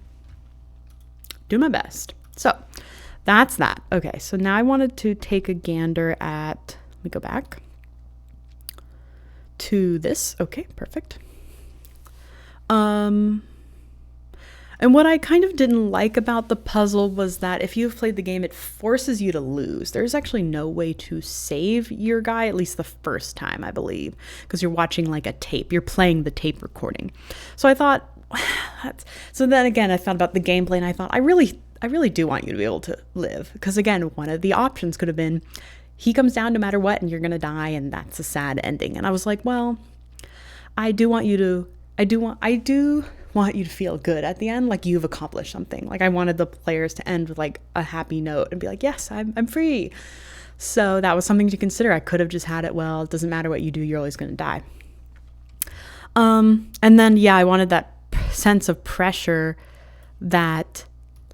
Speaker 1: do my best. So that's that. Okay, so now I wanted to take a gander at, let me go back to this. Okay, perfect. And what I kind of didn't like about the puzzle was that if you've played the game, it forces you to lose. There's actually no way to save your guy, at least the first time, I believe, because you're watching like a tape. You're playing the tape recording. So I thought, so then again, I thought about the gameplay and I thought, I really do want you to be able to live. Because again, one of the options could have been, he comes down no matter what and you're going to die and that's a sad ending. And I was like, well, I do want you to feel good at the end, like you've accomplished something. Like I wanted the players to end with like a happy note and be like, yes, I'm free. So that was something to consider. I could have just had it, well, it doesn't matter what you do, you're always going to die. And then, yeah, I wanted that sense of pressure that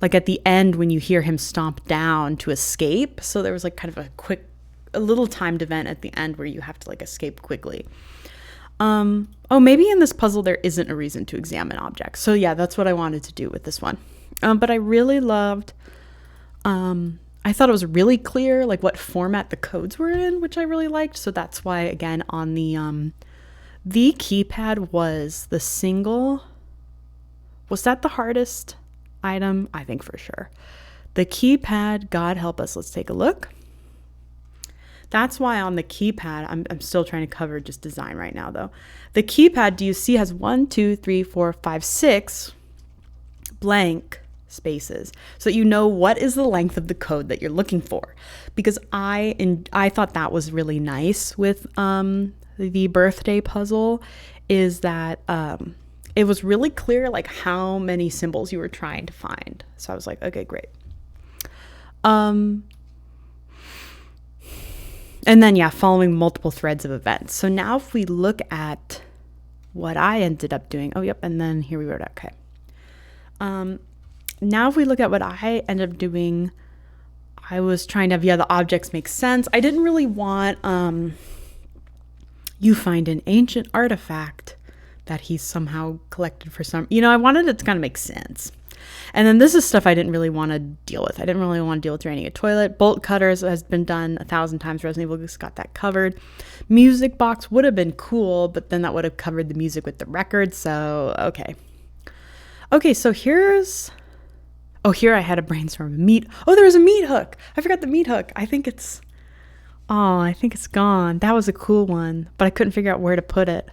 Speaker 1: like at the end when you hear him stomp down to escape. So there was like kind of a little timed event at the end where you have to like escape quickly. Oh, maybe in this puzzle there isn't a reason to examine objects. So yeah, that's what I wanted to do with this one. But I really loved, I thought it was really clear, like what format the codes were in, which I really liked. So that's why, again, on the keypad was the single, was that the hardest item? I think for sure. The keypad, God help us, let's take a look. That's why on the keypad, I'm still trying to cover just design right now though. The keypad, do you see, has 1, 2, 3, 4, 5, 6 blank spaces. So that you know what is the length of the code that you're looking for. Because I thought that was really nice with the birthday puzzle, is that it was really clear like how many symbols you were trying to find. So I was like, okay, great. And then, yeah, following multiple threads of events. So now if we look at what I ended up doing, oh, yep, and then here we wrote, okay. Now if we look at what I ended up doing, I was trying to have, yeah, the objects make sense. I didn't really want, you find an ancient artifact that he's somehow collected for some, I wanted it to kind of make sense. And then this is stuff I didn't really want to deal with. I didn't really want to deal with draining a toilet. Bolt cutters has been done 1,000 times. Resident Evil just got that covered. Music box would have been cool, but then that would have covered the music with the record. So, okay. Okay, so here's... Oh, here I had a brainstorm. Oh, there was a meat hook. I forgot the meat hook. I think it's gone. That was a cool one, but I couldn't figure out where to put it.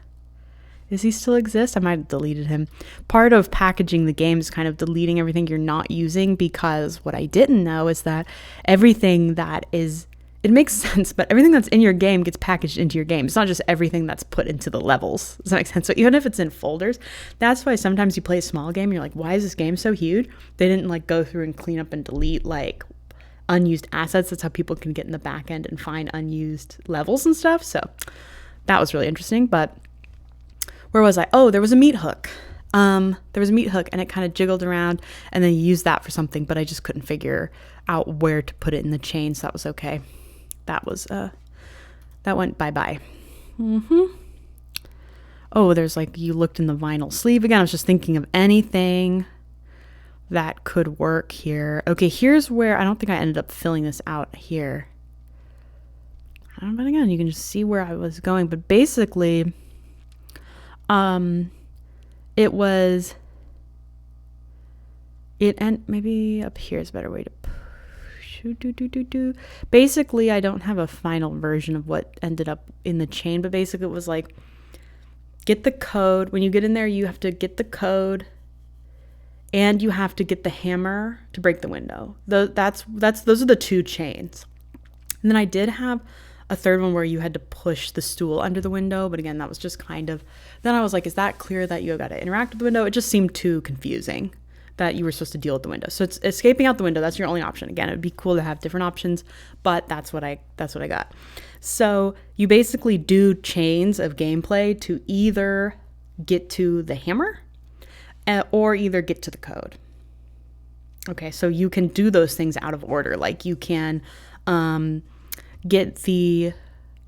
Speaker 1: Does he still exist? I might have deleted him. Part of packaging the game is kind of deleting everything you're not using, because what I didn't know is that everything that is, it makes sense, but everything that's in your game gets packaged into your game. It's not just everything that's put into the levels. Does that make sense? So even if it's in folders, that's why sometimes you play a small game and you're like, why is this game so huge? They didn't like go through and clean up and delete like unused assets. That's how people can get in the back end and find unused levels and stuff. So that was really interesting. But where was I? Oh, there was a meat hook. There was a meat hook and it kind of jiggled around, and then you use that for something, but I just couldn't figure out where to put it in the chain. So that was okay. That was, that went bye-bye. Oh, there's like, you looked in the vinyl sleeve again. I was just thinking of anything that could work here. Okay, here's where, I don't think I ended up filling this out here. But again, you can just see where I was going. But basically, it was, and maybe up here is a better way to push. Basically, I don't have a final version of what ended up in the chain, but basically it was like, get the code. When you get in there, you have to get the code, and you have to get the hammer to break the window. Those are the two chains. And then I did have a third one where you had to push the stool under the window, but again, that was just kind of, then I was like, is that clear that you got to interact with the window? It just seemed too confusing that you were supposed to deal with the window. So it's escaping out the window. That's your only option. Again, it'd be cool to have different options, but that's what I got. So you basically do chains of gameplay to either get to the hammer or either get to the code. Okay, so you can do those things out of order. Like you can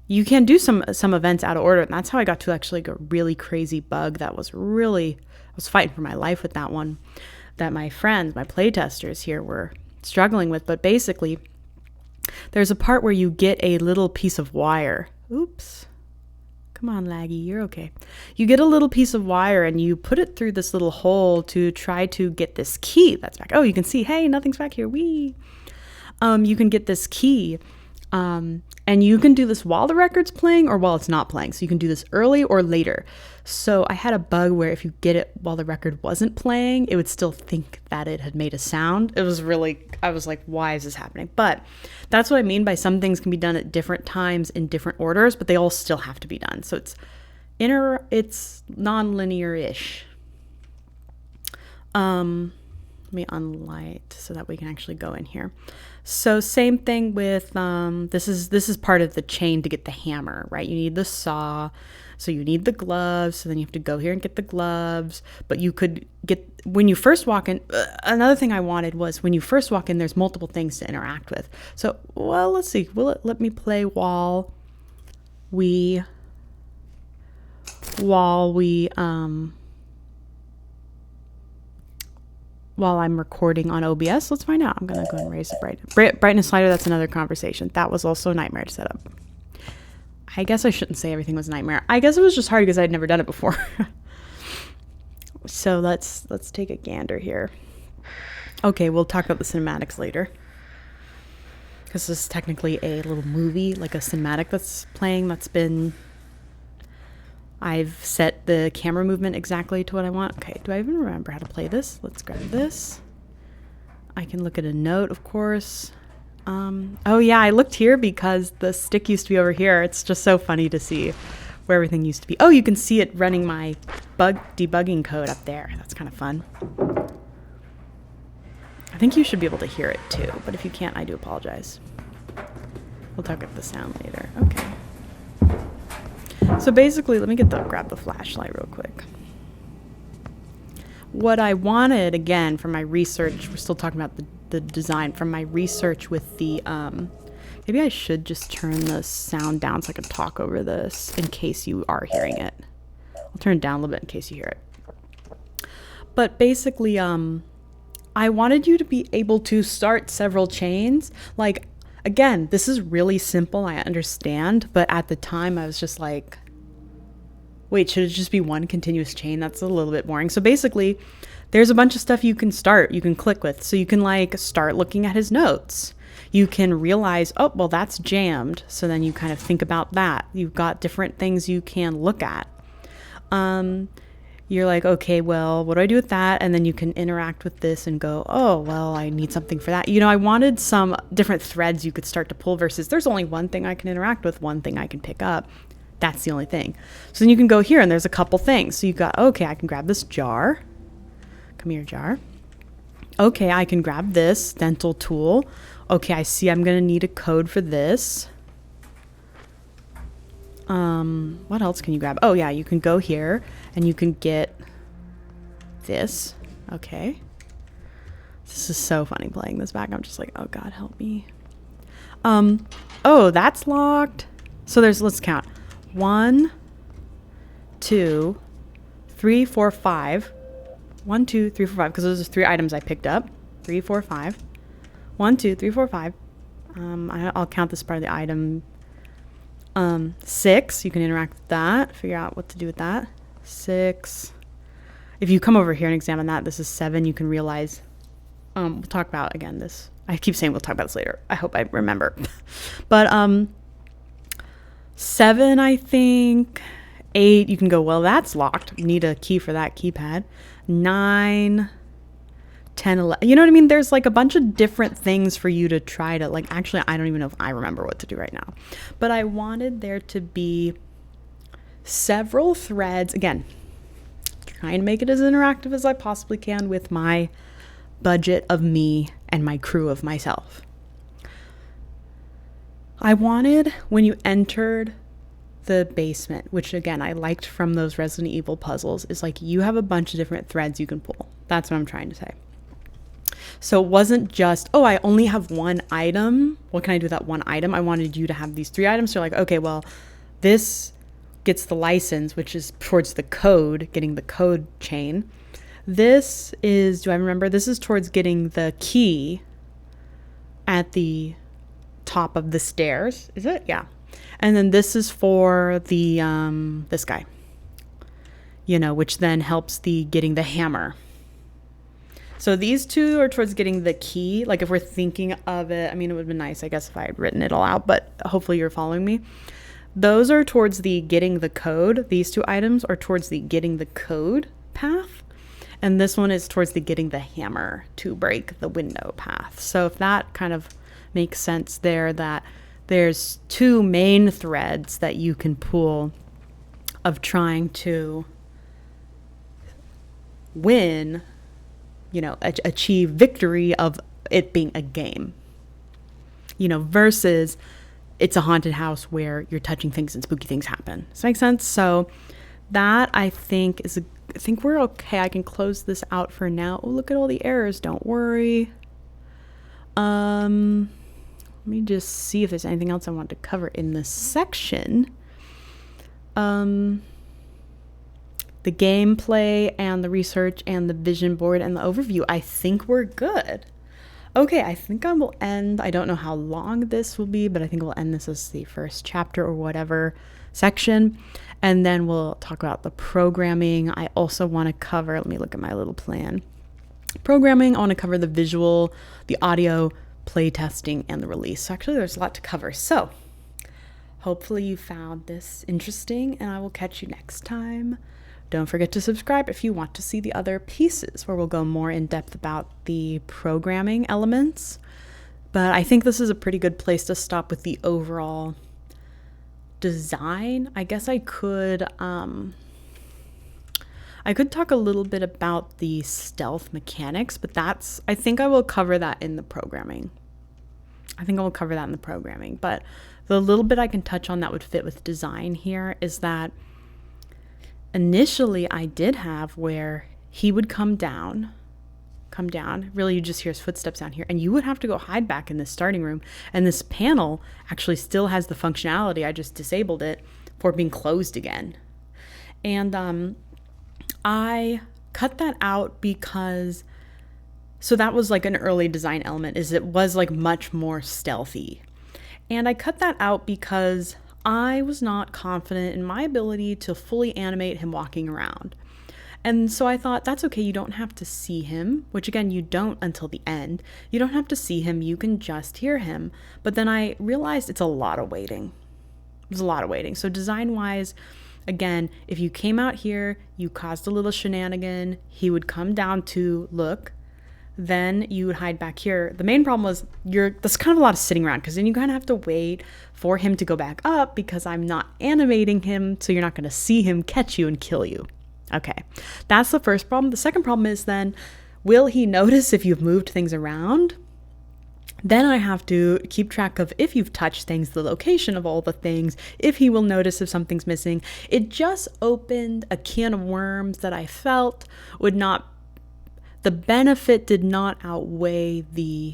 Speaker 1: you can do some events out of order, and that's how I got to actually like a really crazy bug that was really, I was fighting for my life with that one, that my friends, my playtesters here were struggling with. But basically, there's a part where you get a little piece of wire. Oops. Come on, Laggy, you're okay. You get a little piece of wire and you put it through this little hole to try to get this key that's back. Oh, you can see, hey, nothing's back here. Wee. You can get this key. And you can do this while the record's playing or while it's not playing. So you can do this early or later. So I had a bug where if you get it while the record wasn't playing, it would still think that it had made a sound. It was really, I was like, why is this happening? But that's what I mean by some things can be done at different times in different orders, but they all still have to be done. So it's non-linear-ish. Let me unlight so that we can actually go in here. So same thing with, this is part of the chain to get the hammer, right? You need the saw, so you need the gloves, so then you have to go here and get the gloves. But you could get, when you first walk in, another thing I wanted was when you first walk in, there's multiple things to interact with. So, well, let's see, will it let me play while we while I'm recording on OBS. Let's find out. I'm going to go ahead and raise the brightness slider. That's another conversation. That was also a nightmare to set up. I guess I shouldn't say everything was a nightmare. I guess it was just hard because I'd never done it before. So let's take a gander here. Okay, we'll talk about the cinematics later. Because this is technically a little movie, like a cinematic that's playing. I've set the camera movement exactly to what I want. Okay, do I even remember how to play this? Let's grab this. I can look at a note, of course. Oh yeah, I looked here because the stick used to be over here. It's just so funny to see where everything used to be. Oh, you can see it running my debugging code up there. That's kind of fun. I think you should be able to hear it too, but if you can't, I do apologize. We'll talk about the sound later. Okay. So basically, let me grab the flashlight real quick. What I wanted, again, from my research, we're still talking about the design, from my research with the, maybe I should just turn the sound down so I can talk over this in case you are hearing it. I'll turn it down a little bit in case you hear it. But basically, I wanted you to be able to start several chains. Like, again, this is really simple, I understand, but at the time I was just like, wait, should it just be one continuous chain? That's a little bit boring. So basically, there's a bunch of stuff you can click with. So you can like start looking at his notes. You can realize, oh, well, that's jammed. So then you kind of think about that. You've got different things you can look at. You're like, okay, well, what do I do with that? And then you can interact with this and go, oh, well, I need something for that. You know, I wanted some different threads you could start to pull versus there's only one thing I can interact with, one thing I can pick up. That's the only thing. So then you can go here and there's a couple things. So you got, okay, I can grab this jar. Come here, jar. Okay, I can grab this dental tool. Okay, I see I'm going to need a code for this. What else can you grab? Oh yeah, you can go here and you can get this. Okay. This is so funny playing this back. I'm just like, oh God, help me. Oh, that's locked. So let's count. 1, 2, 3, 4, 5. 1, 2, 3, 4, 5, because those are 3 items I picked up. 3, 4, 5. 1, 2, 3, 4, 5. I'll count this part of the item. 6, you can interact with that, figure out what to do with that. 6. If you come over here and examine that, this is 7. You can realize, we'll talk about, again, this. I keep saying we'll talk about this later. I hope I remember. But 7, I think. 8, you can go, well, that's locked. You need a key for that keypad. 9, 10, 11. You know what I mean? There's like a bunch of different things for you to try to, like, actually, I don't even know if I remember what to do right now. But I wanted there to be several threads. Again, trying to make it as interactive as I possibly can with my budget of me and my crew of myself. I wanted, when you entered the basement, which again I liked from those Resident Evil puzzles, is like you have a bunch of different threads you can pull. That's what I'm trying to say. So it wasn't just, oh, I only have one item. What can I do with that one item? I wanted you to have these 3 items. So you're like, okay, well, this gets the license, which is towards the code, getting the code chain. This is, do I remember? This is towards getting the key at the top of the stairs. Is it? Yeah. And then this is for the, this guy, you know, which then helps getting the hammer. So these 2 are towards getting the key. Like if we're thinking of it, I mean, it would have been nice, I guess, if I had written it all out, but hopefully you're following me. Those are towards the getting the code. These 2 items are towards the getting the code path. And this one is towards the getting the hammer to break the window path. So if that kind of makes sense there, that there's 2 main threads that you can pull of trying to win, you know, achieve victory of it being a game, you know, versus it's a haunted house where you're touching things and spooky things happen. Does that make sense? So that I think I think we're okay. I can close this out for now. Oh, look at all the errors. Don't worry. Let me just see if there's anything else I want to cover in this section. the gameplay and the research and the vision board and the overview, I think we're good. Okay, I think I will end. I don't know how long this will be, but I think we'll end this as the first chapter or whatever section. And then we'll talk about the programming. I also want to cover, let me look at my little plan. Programming, I want to cover the visual, the audio, play testing, and the release. So actually there's a lot to cover. So hopefully you found this interesting, and I will catch you next time. Don't forget to subscribe if you want to see the other pieces where we'll go more in depth about the programming elements. But I think this is a pretty good place to stop with the overall design. I guess I could talk a little bit about the stealth mechanics, but I think I will cover that in the programming. But the little bit I can touch on that would fit with design here is that initially I did have where he would come down, really you just hear his footsteps down here, and you would have to go hide back in this starting room, and this panel actually still has the functionality, I just disabled it, for being closed again. And I cut that out because, so that was like an early design element, is it was like much more stealthy. And I cut that out because I was not confident in my ability to fully animate him walking around. And so I thought, that's okay, you don't have to see him, which again, you don't until the end. You don't have to see him, you can just hear him. But then I realized it's a lot of waiting. So design-wise, again, if you came out here, you caused a little shenanigan, he would come down to look, then you would hide back here. The main problem was that's kind of a lot of sitting around, because then you kind of have to wait for him to go back up because I'm not animating him, so you're not going to see him catch you and kill you. Okay, that's the first problem. The second problem is then, will he notice if you've moved things around? Then I have to keep track of if you've touched things, the location of all the things, if he will notice if something's missing. It just opened a can of worms that I felt the benefit did not outweigh the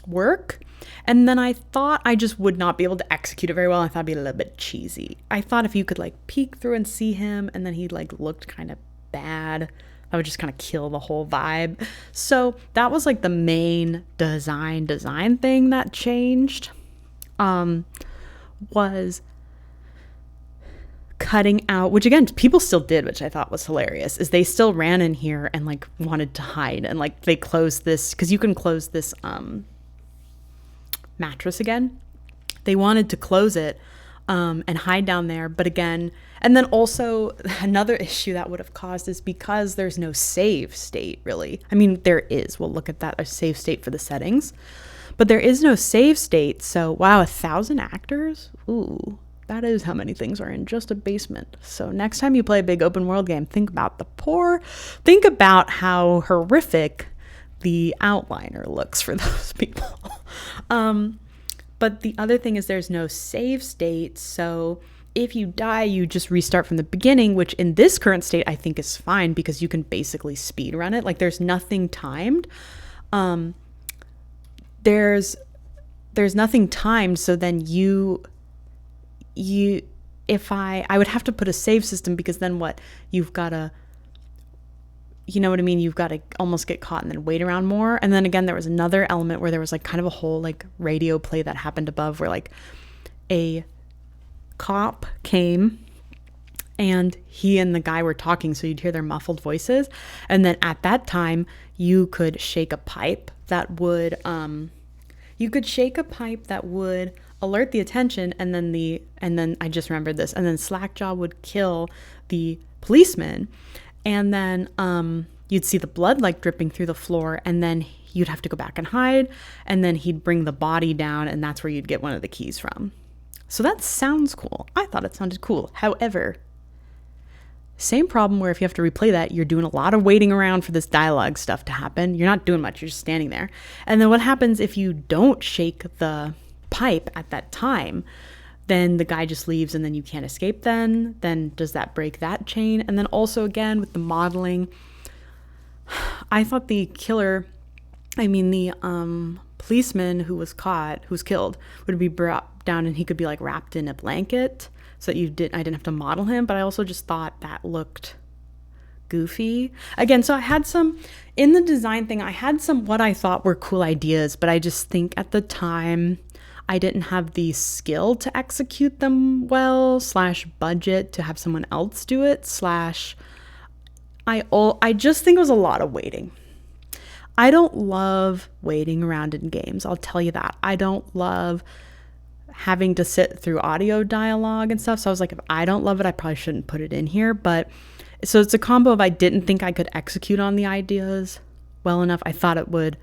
Speaker 1: work. And then I thought I just would not be able to execute it very well. I thought it'd be a little bit cheesy. I thought if you could like peek through and see him and then he like looked kind of bad, that would just kind of kill the whole vibe. So that was like the main design thing that changed, was cutting out, which again, people still did, which I thought was hilarious, is they still ran in here and like wanted to hide, and like they closed this, because you can close this mattress again. They wanted to close it and hide down there, but again, and then also another issue that would have caused is because there's no save state really. I mean, there is, we'll look at that, a save state for the settings, but there is no save state. So wow, 1,000 actors, ooh, that is how many things are in just a basement. So next time you play a big open world game, think about how horrific the outliner looks for those people. But the other thing is there's no save state. So if you die, you just restart from the beginning, which in this current state, I think is fine because you can basically speed run it. Like there's nothing timed. There's nothing timed. So then I would have to put a save system, because then what, you've got to, you know what I mean? You've got to almost get caught and then wait around more. And then again, there was another element where there was like kind of a whole like radio play that happened above, where like a cop came and he and the guy were talking, so you'd hear their muffled voices. And then at that time, you could shake a pipe that would, alert the attention, and then I just remembered this, and then SLACKJAW would kill the policeman, and then you'd see the blood like dripping through the floor, and then you'd have to go back and hide, and then he'd bring the body down, and that's where you'd get one of the keys from. So that sounds cool. I thought it sounded cool. However, same problem where if you have to replay that, you're doing a lot of waiting around for this dialogue stuff to happen. You're not doing much, you're just standing there. And then what happens if you don't shake the pipe at that time? Then the guy just leaves and then you can't escape then does that break that chain? And then also again with the modeling, I thought the policeman who was killed would be brought down and he could be like wrapped in a blanket so that I didn't have to model him. But I also just thought that looked goofy. Again, so I had some, in the design thing, I had some what I thought were cool ideas, but I just think at the time I didn't have the skill to execute them well, / budget to have someone else do it, / I just think it was a lot of waiting. I don't love waiting around in games. I'll tell you that. I don't love having to sit through audio dialogue and stuff. So I was like, if I don't love it, I probably shouldn't put it in here. But so it's a combo of I didn't think I could execute on the ideas well enough. I thought it would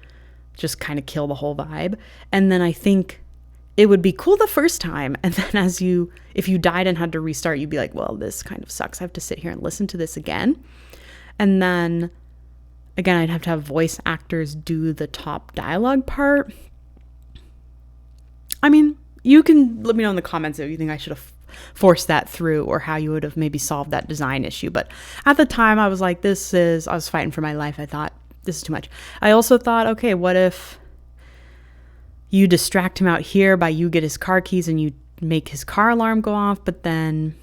Speaker 1: just kind of kill the whole vibe. And then I think it would be cool the first time. And then if you died and had to restart, you'd be like, well, this kind of sucks. I have to sit here and listen to this again. And then again, I'd have to have voice actors do the top dialogue part. I mean, you can let me know in the comments if you think I should have forced that through or how you would have maybe solved that design issue. But at the time I was like, I was fighting for my life. I thought this is too much. I also thought, okay, what if you distract him out here by you get his car keys and you make his car alarm go off, but then,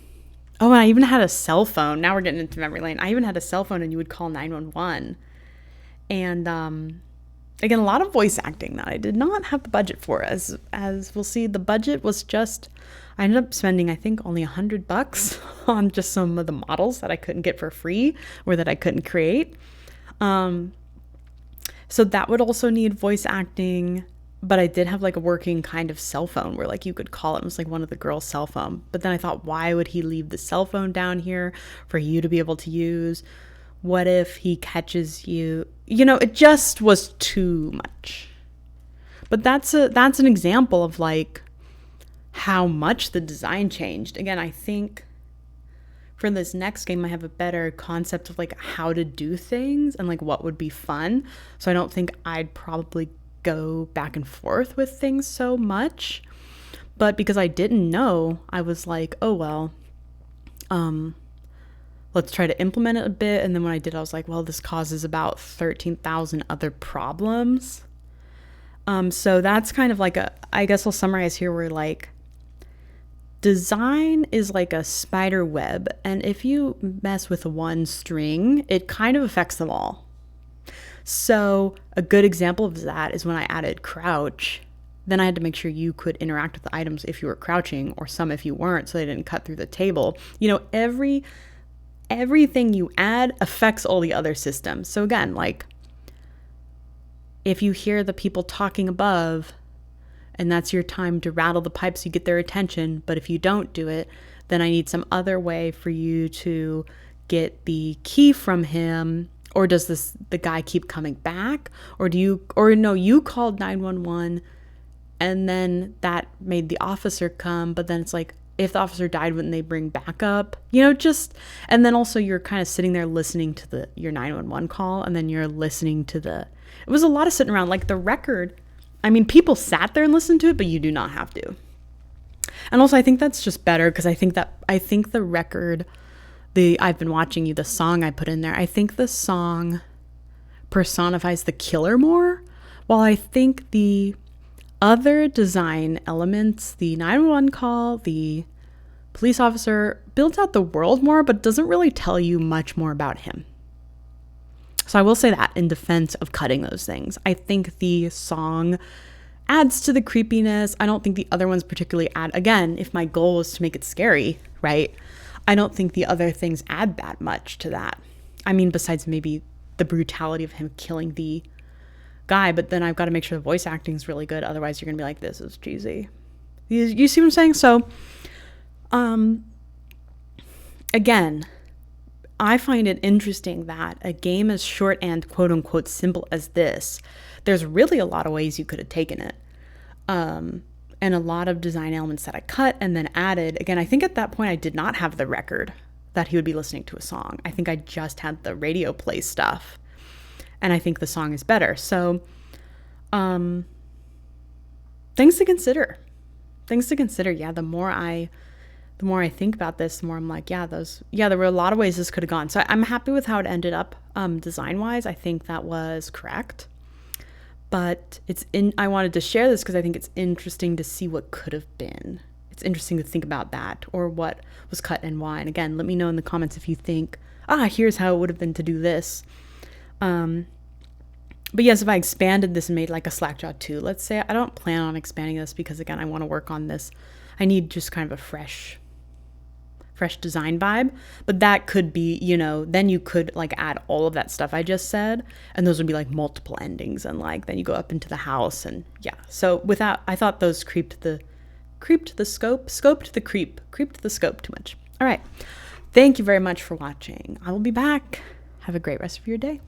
Speaker 1: and I even had a cell phone. Now we're getting into memory lane. I even had a cell phone and you would call 911. And again, a lot of voice acting that I did not have the budget for. As we'll see, the budget was I ended up spending, I think, only $100 on just some of the models that I couldn't get for free or that I couldn't create. So that would also need voice acting, but I did have like a working kind of cell phone where like you could call it. It was like one of the girls' cell phone. But then I thought, why would he leave the cell phone down here for you to be able to use? What if he catches you? It just was too much. But that's an example of like how much the design changed. Again, I think for this next game, I have a better concept of like how to do things and like what would be fun. So I don't think I'd probably go back and forth with things so much. But because I didn't know, I was like, oh, well, let's try to implement it a bit. And then when I did, I was like, well, this causes about 13,000 other problems. So that's kind of like I guess I'll summarize here where like design is like a spider web. And if you mess with one string, it kind of affects them all. So a good example of that is when I added crouch, then I had to make sure you could interact with the items if you were crouching or some if you weren't, so they didn't cut through the table. Everything you add affects all the other systems. So again, like if you hear the people talking above and that's your time to rattle the pipes, you get their attention. But if you don't do it, then I need some other way for you to get the key from him. Or does the guy keep coming back? Or you called 911 and then that made the officer come. But then it's like, if the officer died, wouldn't they bring backup? And then also you're kind of sitting there listening to your 911 call, and then you're listening to it was a lot of sitting around, like the record. I mean, people sat there and listened to it, but you do not have to. And also I think that's just better because I think the record, I've been watching you, the song I put in there, I think the song personifies the killer more, while I think the other design elements, the 911 call, the police officer, builds out the world more, but doesn't really tell you much more about him. So I will say that in defense of cutting those things. I think the song adds to the creepiness. I don't think the other ones particularly add. Again, if my goal was to make it scary, right? I don't think the other things add that much to that. I mean, besides maybe the brutality of him killing the guy, but then I've got to make sure the voice acting is really good. Otherwise, you're going to be like, this is cheesy. You see what I'm saying? So, again, I find it interesting that a game as short and quote unquote simple as this, there's really a lot of ways you could have taken it. And a lot of design elements that I cut and then added. Again, I think at that point I did not have the record that he would be listening to a song. I think I just had the radio play stuff. And I think the song is better. So, things to consider. Yeah, the more I think about this, the more I'm like, there were a lot of ways this could have gone. So I'm happy with how it ended up, design-wise. I think that was correct. But I wanted to share this because I think it's interesting to see what could have been. It's interesting to think about that or what was cut and why. And again, let me know in the comments if you think here's how it would have been to do this. But yes, if I expanded this and made like a SLACKJAW 2, let's say, I don't plan on expanding this because, again, I want to work on this. I need just kind of a fresh design vibe. But that could be, then you could like add all of that stuff I just said, and those would be like multiple endings, and like then you go up into the house, and yeah. So I thought those creeped the scope too much. All right. Thank you very much for watching. I will be back. Have a great rest of your day.